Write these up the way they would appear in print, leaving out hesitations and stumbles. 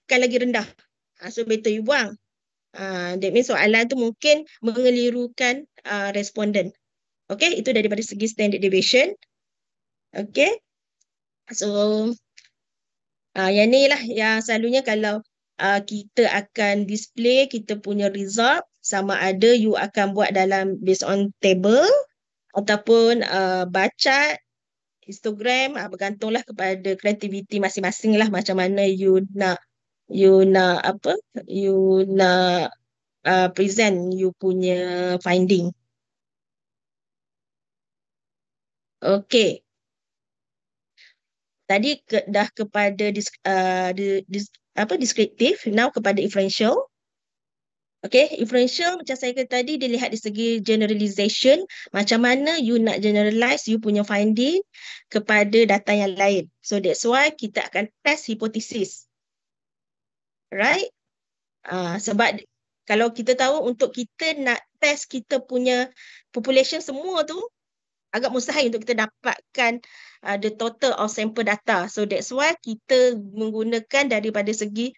akan lagi rendah. So better you buang. That means soalan tu mungkin mengelirukan responden. Okay, itu daripada segi standard deviation. Okay, so yang ni lah yang selalunya kalau kita akan display kita punya result, sama ada you akan buat dalam based on table ataupun baca histogram, bergantunglah kepada kreativiti masing-masing lah macam mana you nak present you punya finding. Okay. Tadi dah kepada descriptive, now kepada inferential. Okay, inferential macam saya kata tadi, dilihat di segi generalization, macam mana you nak generalize you punya finding kepada data yang lain. So that's why kita akan test hipotesis. Right? Sebab kalau kita tahu untuk kita nak test kita punya population semua tu, agak mustahil untuk kita dapatkan the total of sample data. So that's why kita menggunakan daripada segi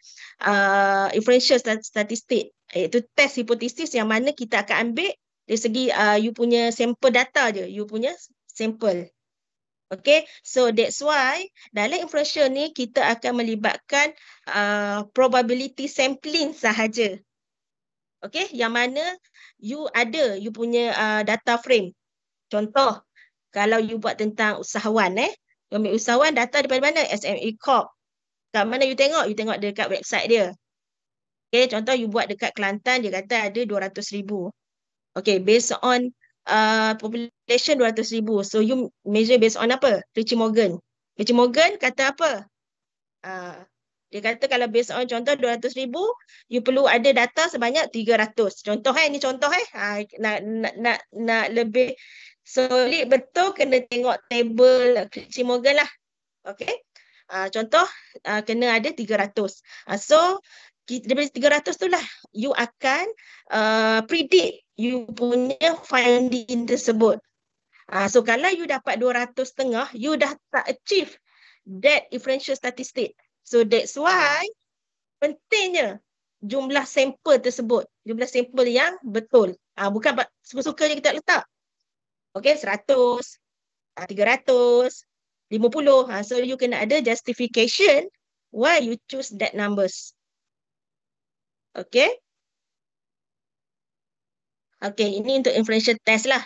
inferential statistik, iaitu test hipotesis yang mana kita akan ambil dari segi you punya sample data je, you punya sample. Okay, so that's why dalam inferential ni kita akan melibatkan probability sampling sahaja. Okay, yang mana you ada you punya data frame. Contoh, kalau you buat tentang usahawan, you ambil usahawan, data daripada mana? SME Corp. Kat mana you tengok? You tengok dekat website dia. Okay, contoh you buat dekat Kelantan, dia kata ada 200,000. Okay, based on population 200,000. So you measure based on apa? Richie Morgan. Richie Morgan kata apa? Dia kata kalau based on contoh 200,000, you perlu ada data sebanyak 300. Contoh ni contoh nak lebih solid betul kena tengok table Richie Morgan lah. Okay. Contoh kena ada 300. So daripada 300 tu lah you akan predict you punya finding tersebut. So kalau you dapat 200.5, you dah tak achieve that inferential statistic. So that's why pentingnya jumlah sampel tersebut, jumlah sampel yang betul. Bukan suka-suka je kita letak. Okay, 100, 300, 50. So you kena ada justification why you choose that numbers. Okay. Okay, ini untuk inferential test lah.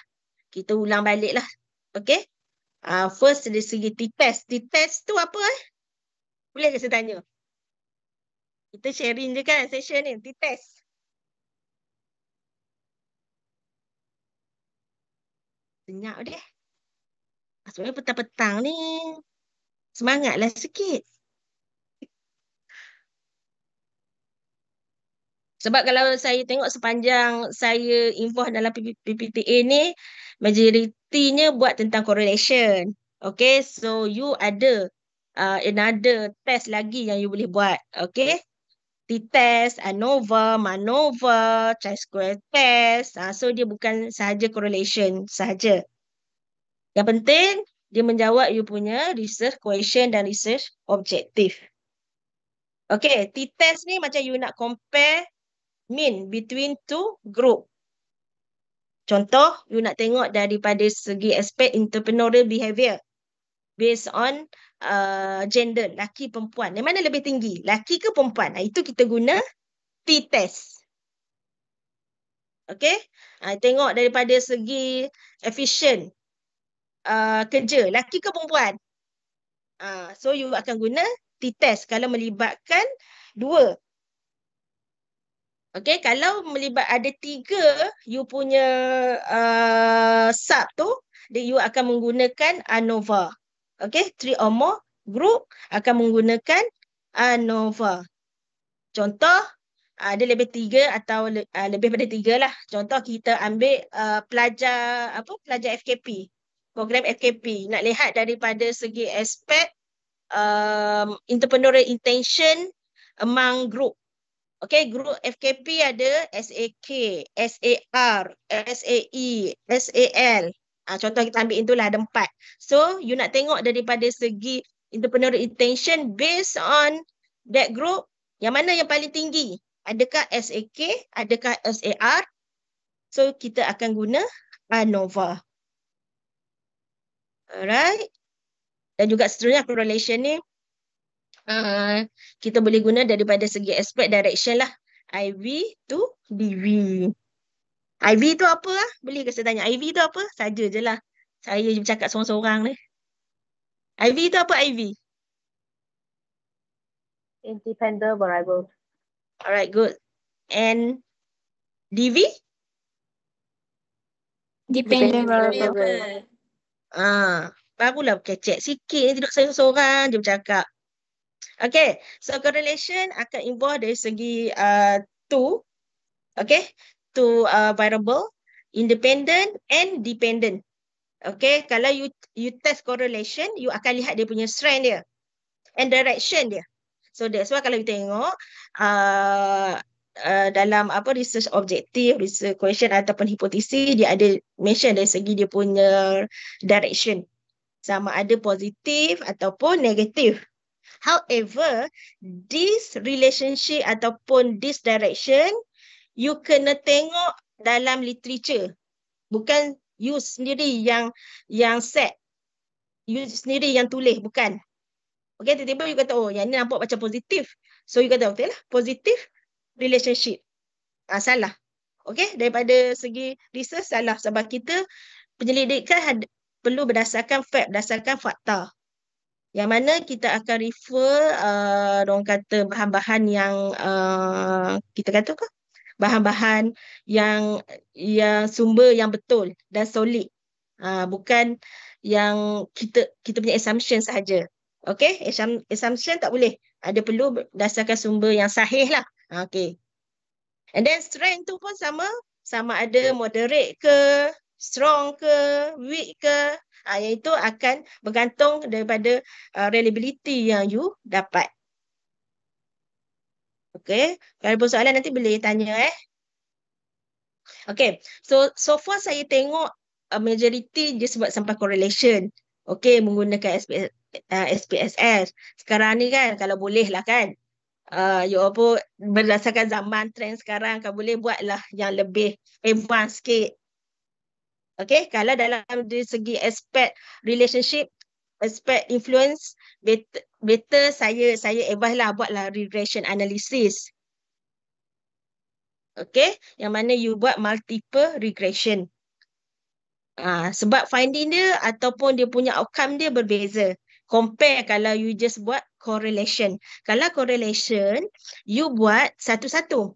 Kita ulang balik lah. Okay. First dari segi t-test. T-test tu apa? Boleh ke saya tanya? Kita sharing je kan session ni, t-test. Senyap deh. Sebenarnya petang-petang ni semangatlah sikit. Sebab kalau saya tengok sepanjang saya involve dalam PPTA ni, majoritinya buat tentang correlation. Okay, so you ada another test lagi yang you boleh buat. Okay, t-test, ANOVA, MANOVA, chi-square test. So dia bukan sahaja correlation sahaja. Yang penting dia menjawab you punya research question dan research objektif. Okay, t-test ni macam you nak compare mean between two group. Contoh, you nak tengok daripada segi aspek entrepreneurial behavior based on gender, laki perempuan. Yang mana lebih tinggi, laki ke perempuan? Itu kita guna t-test. Okay, tengok daripada segi efficient kerja, laki ke perempuan? So you akan guna t-test kalau melibatkan dua. Okay, kalau melibat ada 3 you punya sub tu, you akan menggunakan ANOVA. Okay, 3 or more group akan menggunakan ANOVA. Contoh, ada lebih 3 atau lebih pada 3 lah. Contoh kita ambil pelajar FKP, program FKP. Nak lihat daripada segi aspek entrepreneurial intention among group. Okay, group FKP ada SAK, SAR, SAE, SAL. Contoh kita ambil itulah ada 4. So, you nak tengok daripada segi entrepreneurial intention based on that group, Yang mana yang paling tinggi? Adakah SAK? Adakah SAR? So, kita akan guna ANOVA. Alright. Dan juga seterusnya correlation ni kita boleh guna daripada segi aspek direction lah. IV to DV. IV tu apa lah? Boleh ke saya tanya? IV tu apa? Saja je lah. Saya bercakap seorang-seorang ni. IV tu apa IV? Independent variable. Alright, good. And DV? Dependent variable. Barulah kecek sikit ni, duduk saya seorang je bercakap. Okay, so correlation akan involve dari segi two, okay, two variable, independent and dependent. Okay, kalau you test correlation, you akan lihat dia punya strength dia and direction dia. So that's why kalau you tengok dalam research objektif, research question ataupun hipotesis, dia ada mention dari segi dia punya direction. Sama ada positif ataupun negatif. However, this relationship ataupun this direction, you kena tengok dalam literature. Bukan you sendiri yang set. You sendiri yang tulis, bukan. Okay, tiba-tiba you kata, oh yang ni nampak macam positif. So you kata, okay lah, positif relationship. Salah. Okay, daripada segi research salah. Sebab kita penyelidikan perlu berdasarkan fact, berdasarkan fakta. Yang mana kita akan refer orang kata bahan-bahan yang kita kata ke? Bahan-bahan yang sumber yang betul dan solid. Bukan yang kita punya assumption sahaja. Okay, assumption tak boleh. Ada perlu berdasarkan sumber yang sahih lah. Okay. And then strength tu pun sama ada moderate ke, strong ke, weak ke. Iaitu akan bergantung daripada reliability yang you dapat. Okay, kalau ada soalan nanti boleh tanya Okay, so far saya tengok majority dia sebab sampai correlation. Okay, menggunakan SPSS. Sekarang ni kan, kalau boleh lah kan, you apa berdasarkan zaman trend sekarang kan boleh buatlah yang lebih advance sikit. Okay, kalau dalam dari segi aspek relationship, aspek influence, better saya advise lah buatlah regression analysis. Okay, yang mana you buat multiple regression. Sebab finding dia ataupun dia punya outcome dia berbeza. Compare kalau you just buat correlation. Kalau correlation, you buat satu-satu.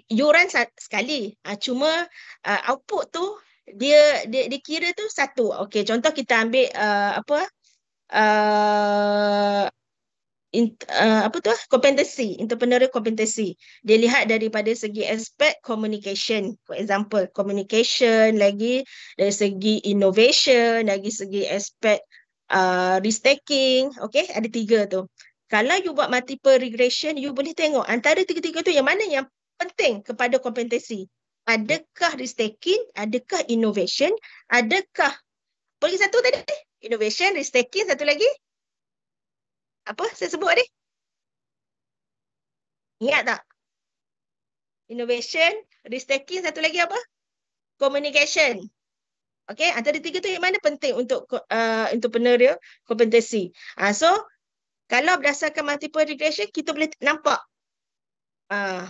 You run sekali. Cuma output tu dia kira tu satu. Okay, contoh kita ambil competency, entrepreneurial competency. Dia lihat daripada segi aspek communication. For example, communication, lagi dari segi innovation, lagi segi aspek risk taking. Okay, ada 3 tu. Kalau you buat multiple regression, you boleh tengok antara 3 tu yang mana yang penting kepada kompetensi. Adakah risk taking, adakah innovation, adakah pergi satu tadi? Innovation, risk taking, satu lagi? Apa saya sebut tadi? Ingat tak? Innovation, risk taking, satu lagi apa? Communication. Okay, antara 3 tu yang mana penting untuk entrepreneurial kompetensi. So, kalau berdasarkan multiple regression, kita boleh nampak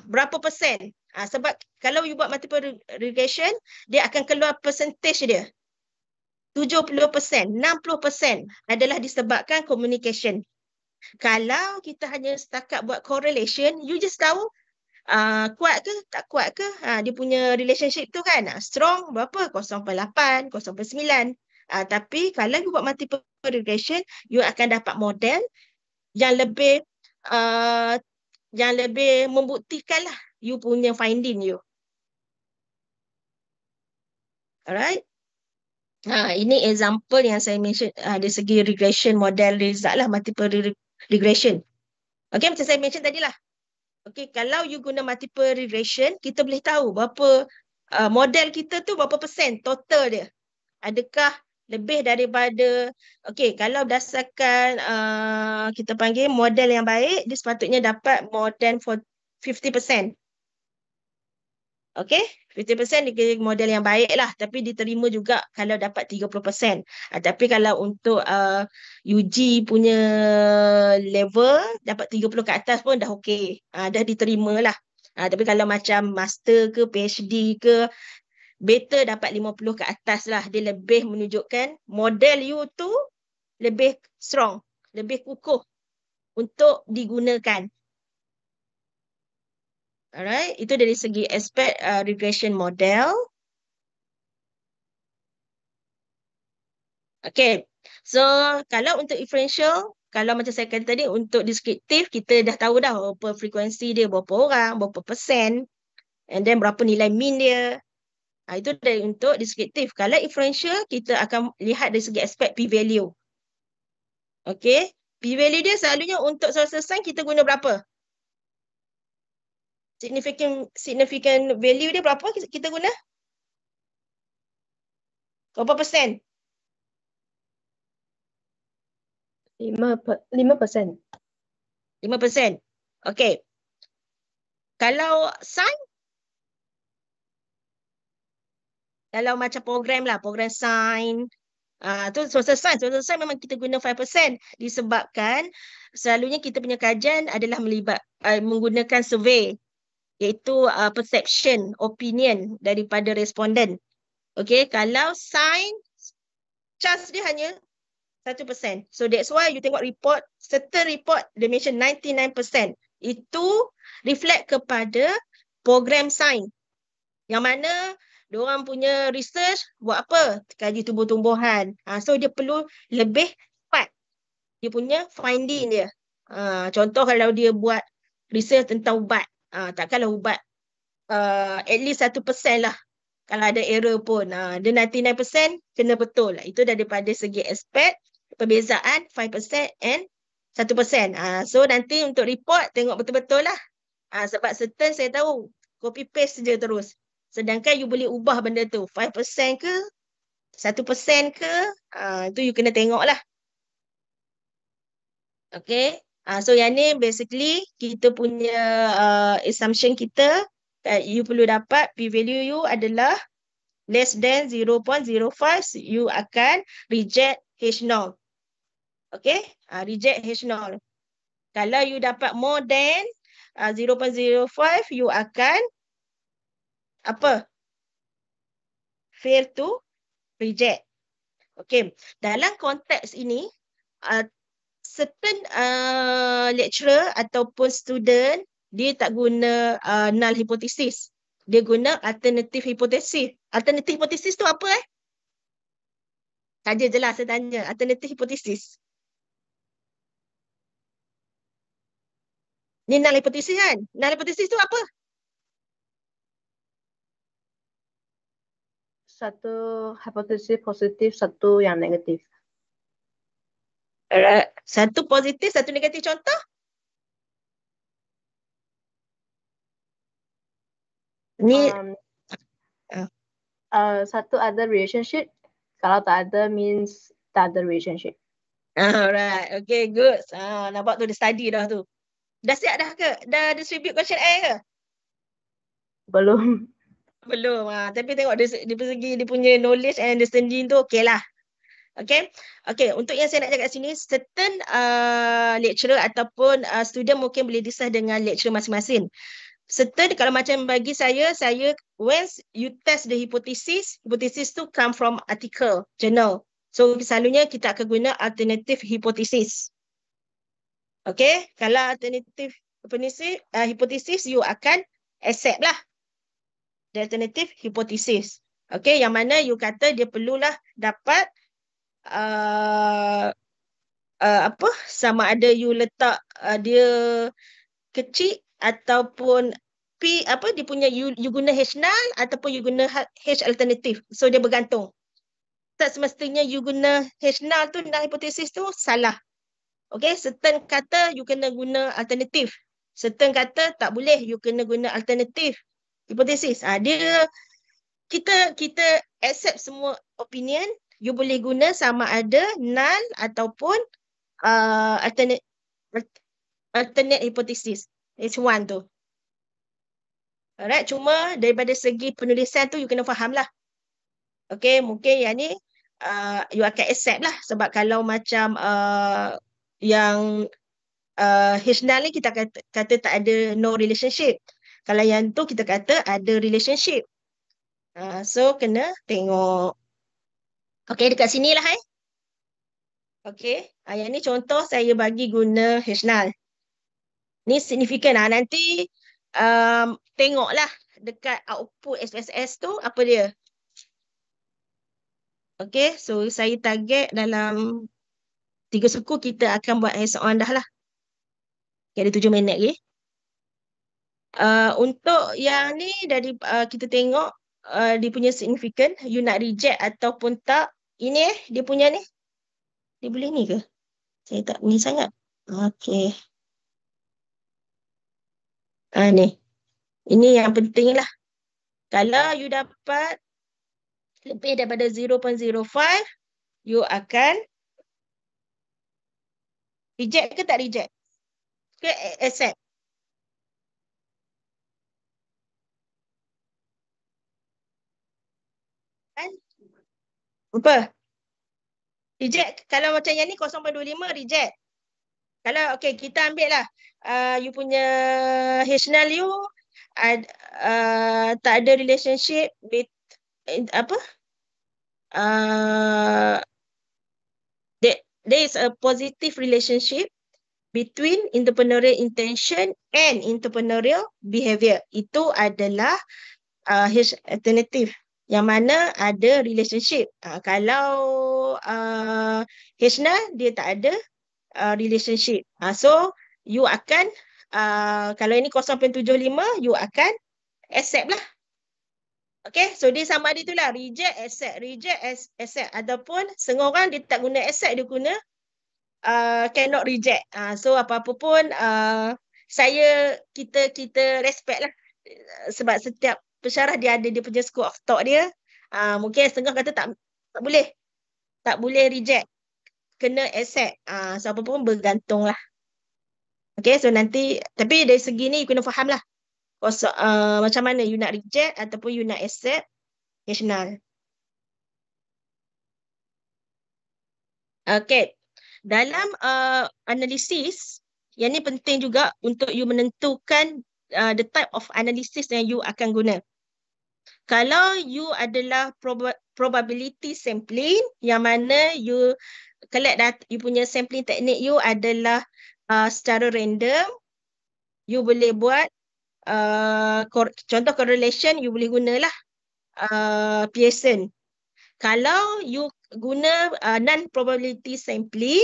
berapa persen. Sebab kalau you buat multiple regression, dia akan keluar percentage dia. 70%, 60% adalah disebabkan communication. Kalau kita hanya setakat buat correlation, you just tahu kuat ke tak kuat ke. Dia punya relationship tu kan. Strong berapa? 0.8, 0.9. Tapi kalau you buat multiple regression, you akan dapat model yang lebih membuktikan lah you punya finding you. Alright. Ini example yang saya mention dari segi regression model result lah, multiple regression. Okay, macam saya mention tadi lah. Okay, kalau you guna multiple regression, kita boleh tahu berapa model kita tu berapa persen total dia. Adakah lebih daripada, okey, kalau berdasarkan kita panggil model yang baik, dia sepatutnya dapat more than 50%. Okey, 50% dia model yang baik lah, tapi diterima juga kalau dapat 30%. Tapi kalau untuk UG punya level, dapat 30 ke atas pun dah okey. Dah diterima lah. Tapi kalau macam master ke PhD ke, better dapat 50 ke atas lah. Dia lebih menunjukkan model you tu lebih strong, lebih kukuh untuk digunakan. Alright, itu dari segi aspek regression model. Okay, so kalau untuk differential, kalau macam saya kata tadi, untuk deskriptif, kita dah tahu dah berapa frekuensi dia, berapa orang, berapa persen, and then berapa nilai mean dia. Itu dari untuk deskriptif. Kalau differential, kita akan lihat dari segi aspek p-value. Okay, p-value dia selalunya untuk social science kita guna berapa? Significant value dia berapa kita guna? Berapa persen? 5%. 5%. Okay. Kalau science, kalau macam program lah, program science, tu social science memang kita guna 5% disebabkan selalunya kita punya kajian adalah menggunakan survey, iaitu perception, opinion daripada responden. Okay, kalau science, chance dia hanya 1%. So that's why you tengok report, certain report dia mention 99%. Itu reflect kepada program sains. Yang mana diorang punya research buat apa? Kaji tumbuh-tumbuhan. So dia perlu lebih cepat dia punya finding dia. Contoh kalau dia buat research tentang ubat. Takkanlah ubat at least 1% lah. Kalau ada error pun. Dia 99% kena betul. Itu daripada segi aspek perbezaan 5% and 1%. So nanti untuk report tengok betul-betul lah. Sebab certain saya tahu copy paste je terus. Sedangkan you boleh ubah benda tu 5% ke 1% ke, itu you kena tengok lah. Okay. So yang ni basically kita punya assumption kita, you perlu dapat p-value you adalah less than 0.05, you akan reject H0. Okay, reject H0. Kalau you dapat more than 0.05, you akan apa? Fail to reject. Okay, dalam konteks ini, certain lecturer ataupun student, dia tak guna null hypothesis. Dia guna alternative hypothesis. Alternative hypothesis tu apa Saja je lah saya tanya. Alternative hypothesis. Ni null hypothesis kan? Null hypothesis tu apa? Satu hipotesis positif, satu yang negatif. Satu positif, satu negatif. Contoh? Ni satu ada relationship, kalau tak ada means tak ada relationship. Alright, okay, good. Nampak tu dia study dah tu. Dah siap dah ke? Dah distribute question A ke? Belum. Belum. Tapi tengok dia segi dia punya knowledge and understanding tu okey lah. Okay. Okay, untuk yang saya nak cakap kat sini, certain lecturer ataupun student mungkin boleh disah dengan lecturer masing-masing. Certain kalau macam bagi saya once you test the hypothesis tu come from article, journal. So selalunya kita akan guna alternative hypothesis. Okay, kalau alternative hypothesis you akan accept lah the alternative hypothesis. Okay, yang mana you kata dia perlulah dapat apa sama ada you letak dia kecil ataupun P dia punya you guna H null ataupun you guna H alternatif. So dia bergantung. Tak semestinya you guna H null tu dalam hipotesis tu salah. Okay, certain kata you kena guna alternatif. Certain kata tak boleh you kena guna alternatif hipotesis. Dia kita accept semua opinion you boleh guna sama ada null ataupun alternate hypothesis. It's one tu. Alright, cuma daripada segi penulisan tu you kena faham lah. Okay, mungkin yang ni you akan accept lah. Sebab kalau macam yang H-null ni kita kata tak ada no relationship. Kalau yang tu kita kata ada relationship. So kena tengok. Okay, dekat sini lah Okay, yang ni contoh saya bagi guna H-null. Ni signifikan lah. Nanti tengoklah dekat output SPSS tu apa dia. Okay, so saya target dalam 3 suku kita akan buat hands-on dah lah. Okay, ada 7 minit lagi. Untuk yang ni dari kita tengok dia punya signifikan, you nak reject ataupun tak. Ini dia punya ni. Dia boleh ni ke? Saya tak ni sangat. Okay. Ni. Ini yang penting lah. Kalau you dapat lebih daripada 0.05, you akan reject ke tak reject? Ke accept? Kan? Apa? Reject. Kalau macam yang ni 0.25 reject. Kalau okay, kita ambil lah you punya H-null you tak ada relationship with apa? There is a positive relationship between entrepreneurial intention and entrepreneurial behavior. Itu adalah H alternative yang mana ada relationship. Kalau H-null dia tak ada relationship. So you akan kalau ini 0.75 you akan accept lah. Okay, so dia sama ada itulah reject, accept ataupun setengah orang dia tak guna accept, dia guna cannot reject. So apa-apa pun kita respect lah. Sebab setiap pensyarah dia ada dia punya school of thought dia. Mungkin setengah kata tak boleh reject, kena accept. So apa pun bergantung lah. Okay, so nanti tapi dari segi ni you kena faham lah macam mana you nak reject ataupun you nak accept H-null. Okay, dalam analisis yang ni penting juga untuk you menentukan the type of analysis yang you akan guna. Kalau you adalah probability sampling, yang mana you collect data, you punya sampling teknik you adalah secara random, you boleh buat contoh correlation, you boleh gunalah Pearson. Kalau you guna non-probability sampling,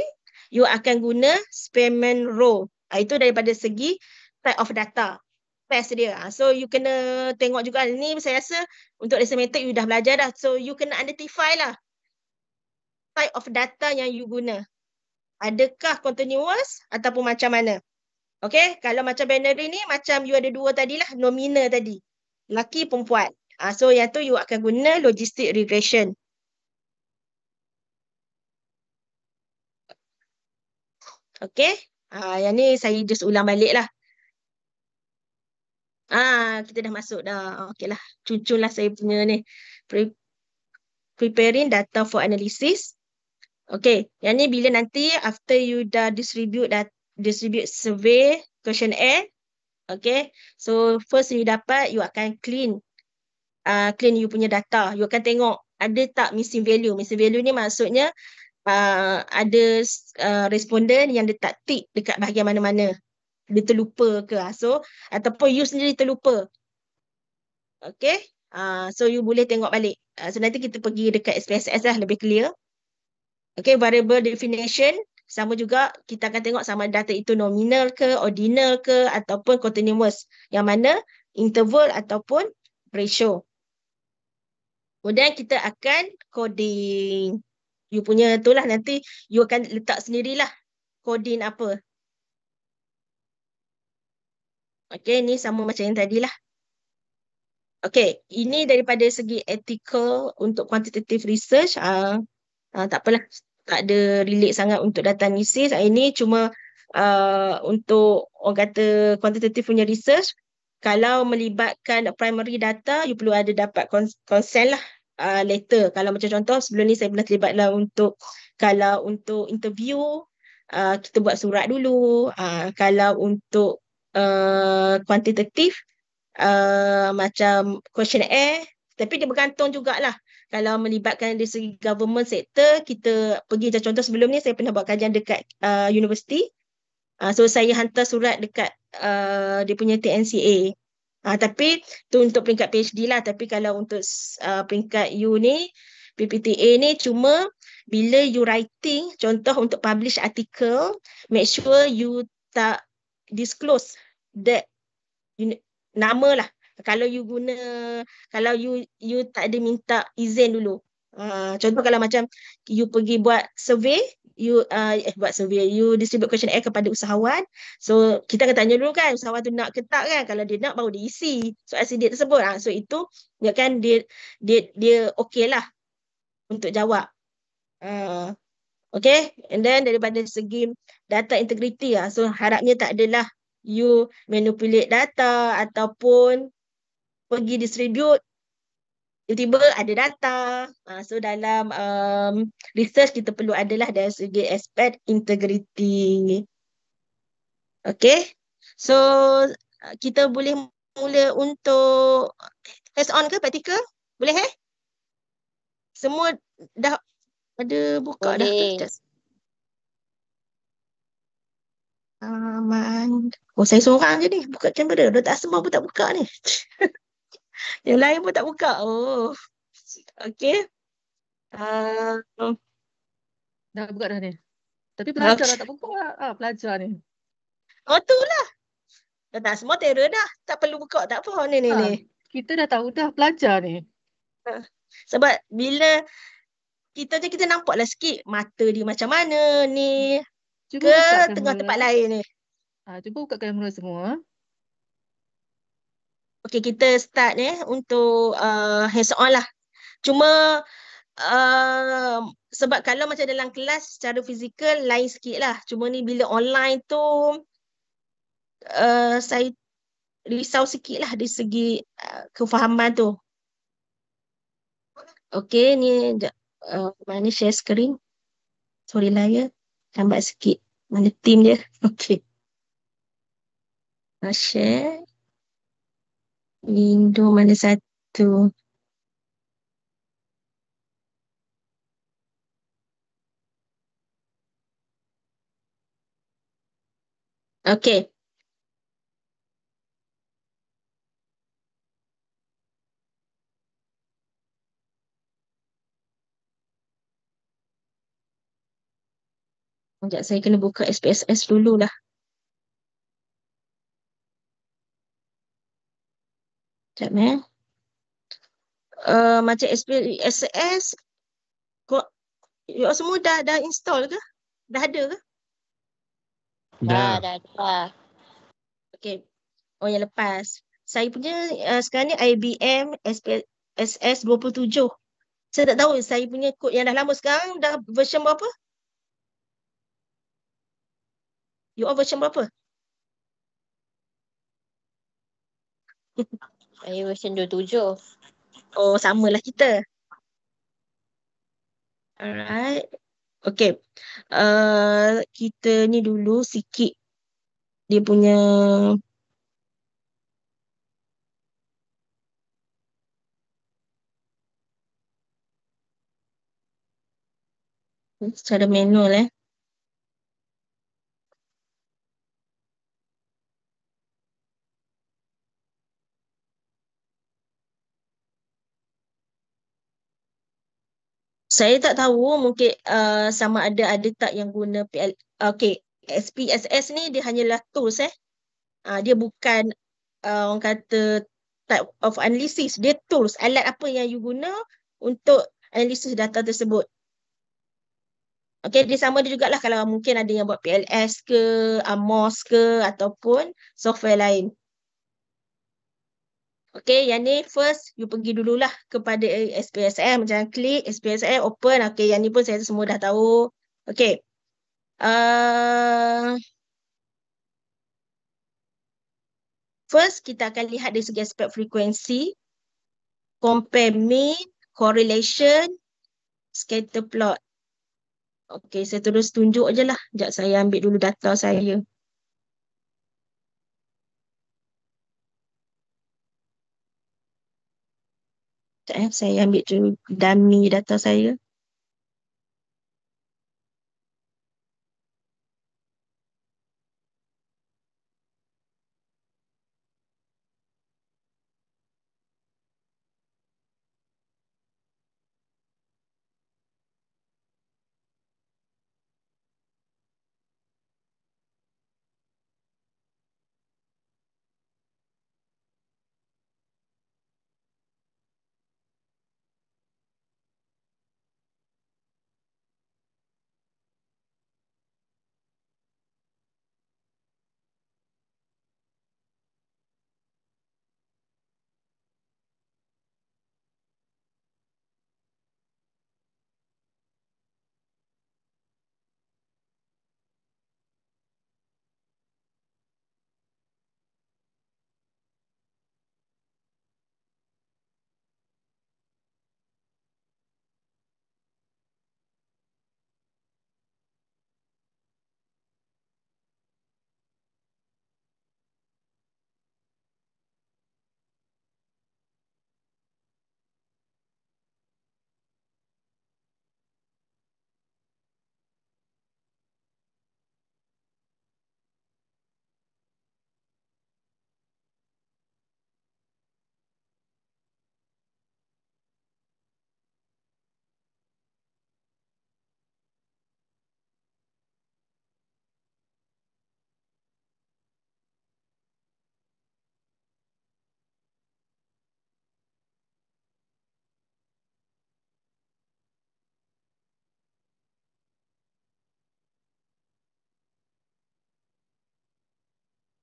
you akan guna Spearman Rule. Itu daripada segi type of data, test dia. So you kena tengok juga ni, saya rasa untuk arithmetic you dah belajar dah. So you kena identify lah type of data yang you guna. Adakah continuous ataupun macam mana? Okay, kalau macam binary ni macam you ada 2 tadilah, nominal tadi. Lelaki perempuan. So yang tu you akan guna logistic regression. Okay, yang ni saya just ulang balik lah. Kita dah masuk dah. Okay lah, cuncun lah saya punya ni. Preparing data for analysis. Okay, yang ni bila nanti after you dah distribute survey questionnaire. Okay, so first you dapat, you akan clean you punya data. You akan tengok ada tak missing value. Missing value ni maksudnya ada responden yang dia tak tick dekat bahagian mana-mana. Dia terlupa ke. So ataupun you sendiri terlupa. Okay, so you boleh tengok balik. So nanti kita pergi dekat SPSS lah, lebih clear. Okay, variable definition sama juga, kita akan tengok sama data itu nominal ke, ordinal ke, ataupun continuous. Yang mana interval ataupun ratio. Kemudian kita akan coding. You punya tu lah, nanti you akan letak sendirilah coding apa. Okay, ni sama macam yang tadi lah. Okay, ini daripada segi ethical untuk quantitative research. Tak apalah, tak ada relate sangat untuk data analisis. Ini cuma untuk orang kata quantitative punya research. Kalau melibatkan primary data, you perlu ada dapat consent lah later. Kalau macam contoh sebelum ni saya pernah terlibat lah kalau untuk interview, kita buat surat dulu. Kalau untuk kuantitatif, macam questionnaire, tapi dia bergantung jugalah. Kalau melibatkan dari segi government sector, kita pergi macam contoh sebelum ni saya pernah buat kajian dekat universiti. So saya hantar surat dekat dia punya TNCA. Tapi tu untuk peringkat PhD lah. Tapi kalau untuk peringkat U ni, PPTA ni cuma bila you writing, contoh untuk publish article, make sure you tak disclose that nama lah. Kalau you tak ada minta izin dulu. Contoh kalau macam you pergi buat survey, you distribute questionnaire kepada usahawan. So kita akan tanya dulu kan usahawan tu nak ke tak kan. Kalau dia nak baru dia isi soal sidik tersebut. So itu ya kan dia okey lah untuk jawab. Okay, and then daripada segi data integrity so harapnya tak adalah you manipulate data ataupun pergi distribute tiba-tiba ada data. So dalam research kita perlu adalah dari segi aspek integrity. Okay, so kita boleh mula untuk hands-on ke praktikal? Boleh Semua dah ada buka dah ke? Aman. Saya seorang je ni buka kamera. Dah tak semua pun tak buka ni. Yang lain pun tak buka. Okay. Dah buka dah ni. Tapi pelajar dah tak buka. Pelajar ni. Tu lah. Dah tak semua terror dah. Tak perlu buka tak apa ni. Kita dah tahu dah pelajar ni. Sebab bila kita nampaklah sikit mata dia macam mana ni. Cuba ke tengah tempat lain ni. Cuba buka kamera semua. Okay, kita start untuk hands-on lah. Cuma sebab kalau macam dalam kelas secara fizikal lain sikit lah. Cuma ni bila online tu saya risau sikit lah dari segi kefahaman tu. Okay, ni mana share screen. Sorry lah ya. Lambat sikit. Mana team dia. Okay. Share. Window mana satu. Okay. Sekejap saya kena buka SPSS dulu lah. Sekejap macam SPSS kok semua dah install ke? Dah ada ke? Dah. Okay. Yang lepas. Saya punya sekarang ni IBM SPSS 27. Saya tak tahu saya punya kod yang dah lama sekarang dah version berapa? You all version berapa? Saya version 27. Samalah kita. Alright. Okay. Kita ni dulu sikit dia punya secara manual Saya tak tahu mungkin sama ada tak yang guna PL. Okay, SPSS ni dia hanyalah tools dia bukan orang kata type of analysis. Dia tools, alat apa yang you guna untuk analisis data tersebut. Okay, dia sama dia jugalah kalau mungkin ada yang buat PLS ke, AMOS ke ataupun software lain. Okay, yang ni first you pergi dululah kepada SPSM. Jangan klik SPSM open. Okay, yang ni pun saya semua dah tahu. Okay. First, kita akan lihat dari segi aspek frekuensi, compare mean, correlation, scatter plot. Okay, saya terus tunjuk je lah. Sekejap saya ambil dulu data saya. Sekejap, saya ambil dulu dummy data saya.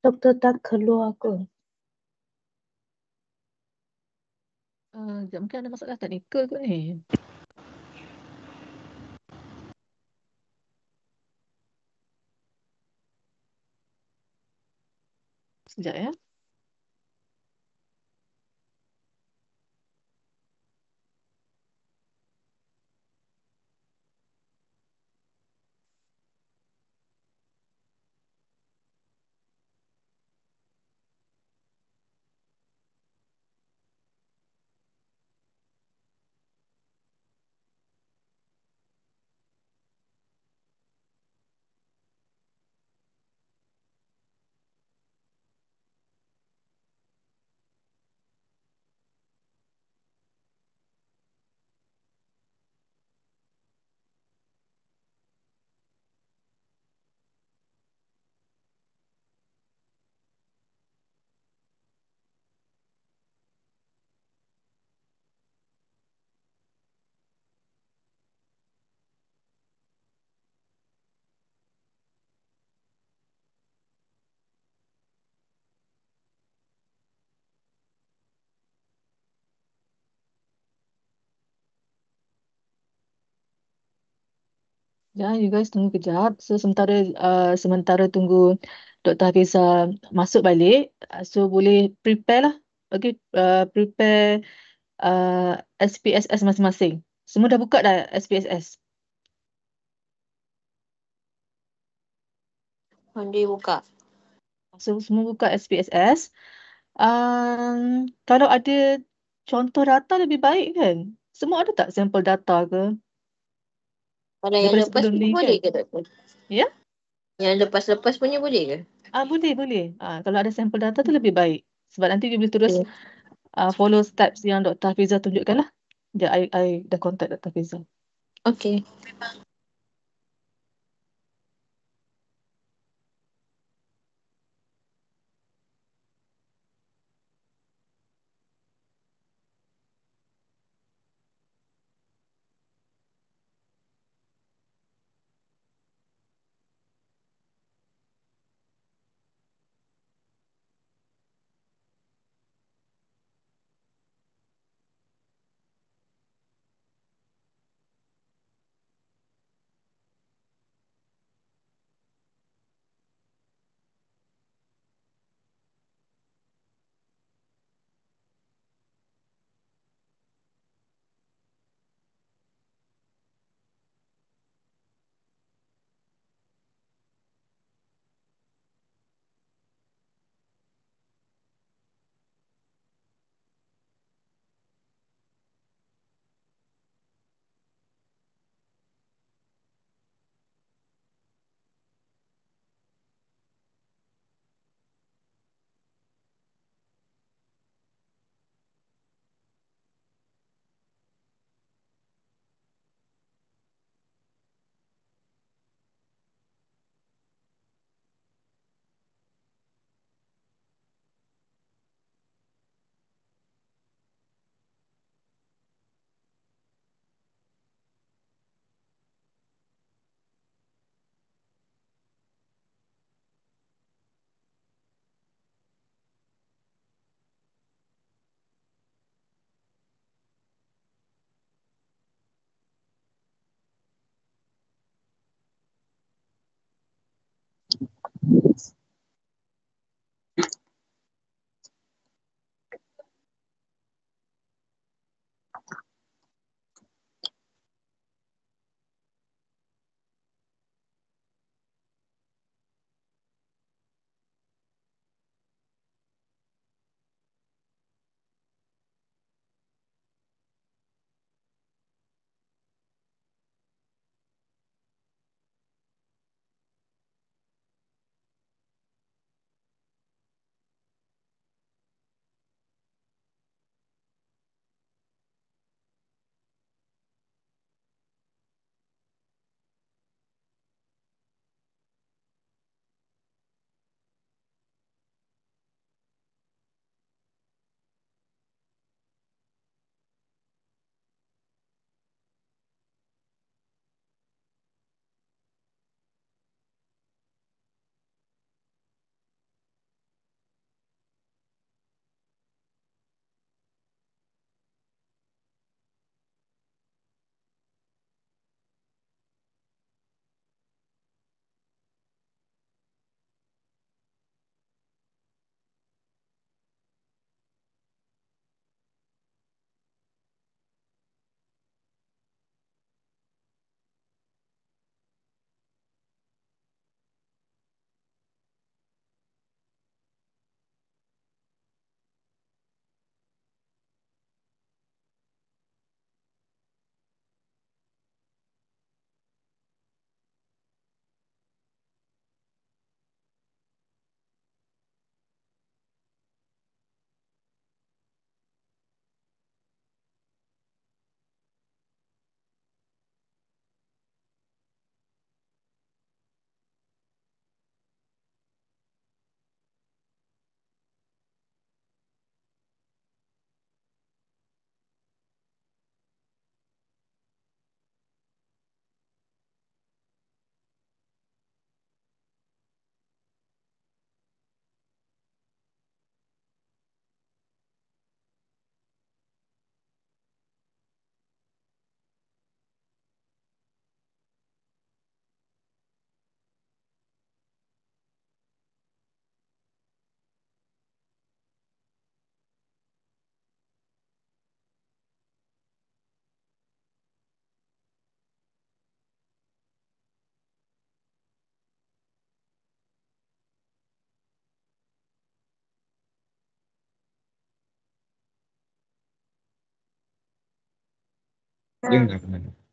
Doktor tak keluar ke? Sekejap, mungkin ada masalah teknikal kot ni. Sekejap ya. Ya, you guys tunggu kejap. So, sementara tunggu Dr. Hafizah masuk balik, so boleh prepare lah. Okay, prepare SPSS masing-masing. Semua dah buka dah SPSS? Dia buka. So, semua buka SPSS. Kalau ada contoh data lebih baik kan? Semua ada tak sampel data ke? Kalau yang Daripada lepas sebelum punya ni boleh kan? ke doktor? Ya? Yang lepas-lepas punya boleh ke? Boleh. Kalau ada sampel data tu lebih baik. Sebab nanti dia boleh terus Okay. follow steps yang Dr. Hafizah tunjukkan lah. Sekejap, I dah contact Dr. Hafizah. Okay.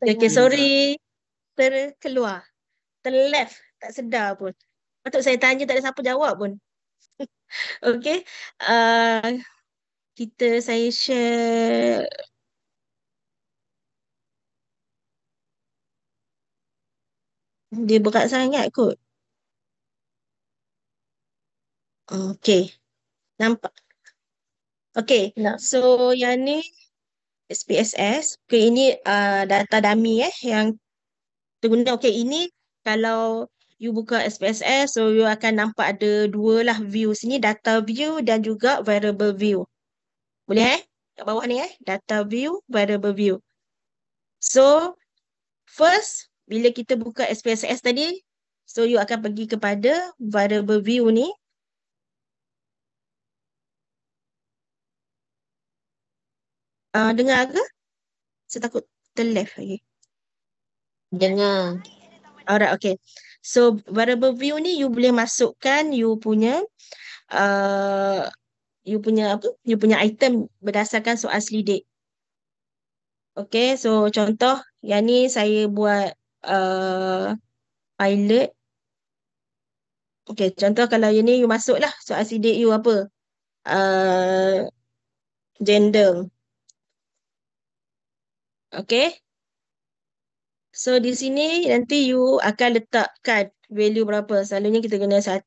Okay, sorry. Terkeluar. Terleft. Tak sedar pun. Patut saya tanya, tak ada siapa jawab pun. Okay. Saya share. Dia berat sangat kot. Okay. Nampak? Okay. Nak. So, yang ni SPSS. Okay, ini data dummy yang terguna. Okay, ini kalau you buka SPSS, so you akan nampak ada dua lah view sini, data view dan juga variable view. Boleh kat bawah ni data view, variable view. So, first, bila kita buka SPSS tadi, so you akan pergi kepada variable view ni. Dengar ke? Saya takut terleft lagi. Dengar. Alright, okay. So, variable view ni you boleh masukkan you punya item berdasarkan soal selidik. Okay, so contoh yang ni saya buat pilot. Okay, contoh kalau yang ni you masuklah soal selidik you apa? Gender. Okay. So di sini nanti you akan letakkan value berapa. Selalunya kita guna 1.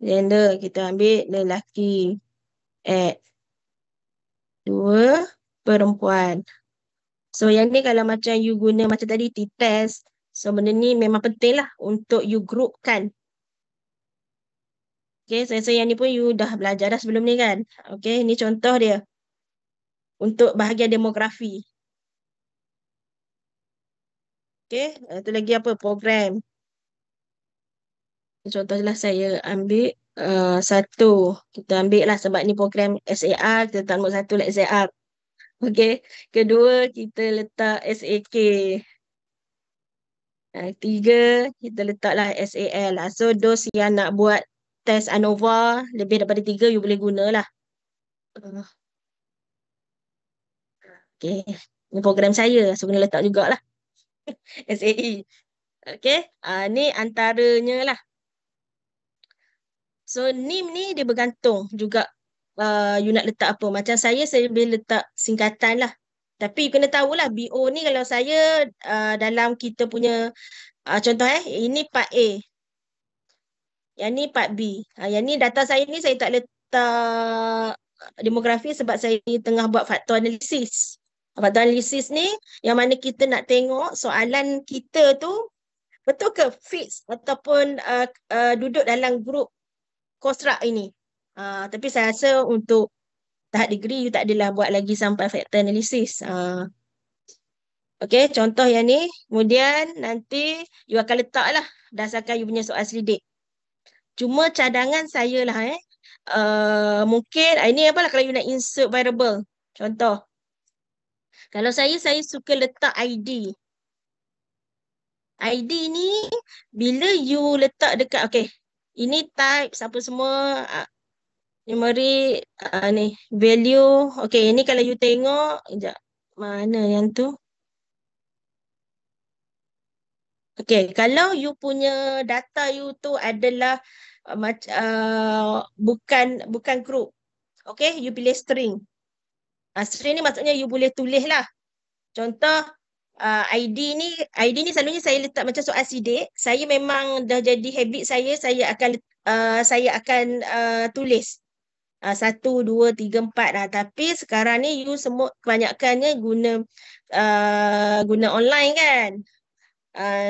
Gender kita ambil lelaki. 2 perempuan. So yang ni kalau macam you guna macam tadi t-test. So benda ni memang penting lah untuk you groupkan. Okay, saya rasa yang ni pun you dah belajar dah sebelum ni kan. Okay, ni contoh dia. Untuk bahagian demografi. Okay, itu lagi apa? Program. Contohlah saya ambil 1. Kita ambil lah sebab ni program SAR. Kita letak nombor 1 lah SAR. Okay. Kedua, kita letak SAK. 3, kita letaklah SAL. So, those yang nak buat test ANOVA lebih daripada 3, you boleh gunalah. Okay. Ni program saya. So, kena letak jugalah. SAE. Okay. Ni antaranya lah. So, NIM ni dia bergantung juga you nak letak apa. Macam saya boleh letak singkatan lah. Tapi you kena tahulah BO ni kalau saya dalam kita punya contoh ini part A. Yang ni part B. Yang ni data saya ni saya tak letak demografi sebab saya tengah buat faktor analisis. Faktor analisis ni yang mana kita nak tengok soalan kita tu betul ke fix ataupun duduk dalam grup konstruk ini. Tapi saya rasa untuk tahap degree you tak adalah buat lagi sampai factor analysis. Okay, contoh yang ni. Kemudian nanti you akan letaklah berdasarkan you punya soal selidik. Cuma cadangan saya lah mungkin ini apalah kalau you nak insert variable. Contoh. Kalau saya suka letak ID. ID ni bila you letak dekat ini type siapa semua numeric ni value. Okay, ini kalau you tengok sekejap. Mana yang tu? Okay, kalau you punya data you tu adalah bukan group. Okay, you pilih string. String ni maksudnya you boleh tulis lah. Contoh ID ni selalunya saya letak macam soal sidik. Saya memang dah jadi habit saya akan tulis 1, 2, 3, 4 tapi sekarang ni you semua kebanyakannya guna online kan.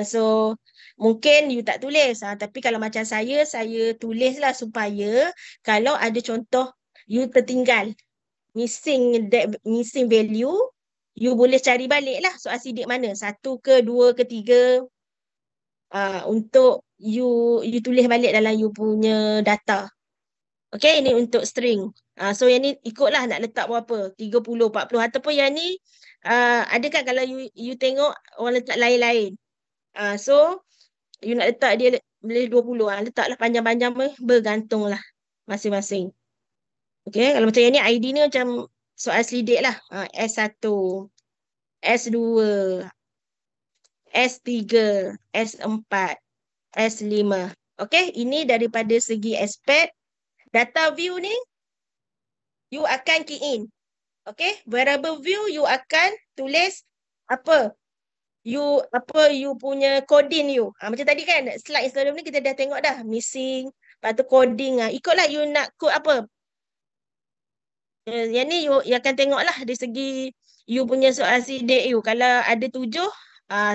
So mungkin you tak tulis tapi kalau macam saya tulislah supaya kalau ada contoh you tertinggal missing value, you boleh cari balik lah soal sidik mana, 1 ke 2 ke 3 untuk you tulis balik dalam you punya data. Okay, ini untuk string. So yang ni ikutlah nak letak berapa, 30, 40 ataupun yang ni ada kan kalau you tengok orang letak lain-lain. So you nak letak dia boleh 20 letaklah panjang-panjang bergantunglah masing-masing. Okay, kalau macam yang ni ID ni macam soal selidik lah S1. S2, S3, S4, S5. Okay, ini daripada segi aspek data view ni, you akan key in. Okay, variable view you akan tulis apa? You punya coding you. Macam tadi kan, slide sebelum ni kita dah tengok dah. Missing, lepas tu coding. Ikutlah you nak code apa. Yang ni you akan tengok lah dari segi you punya soal sidik you. Kalau ada 7,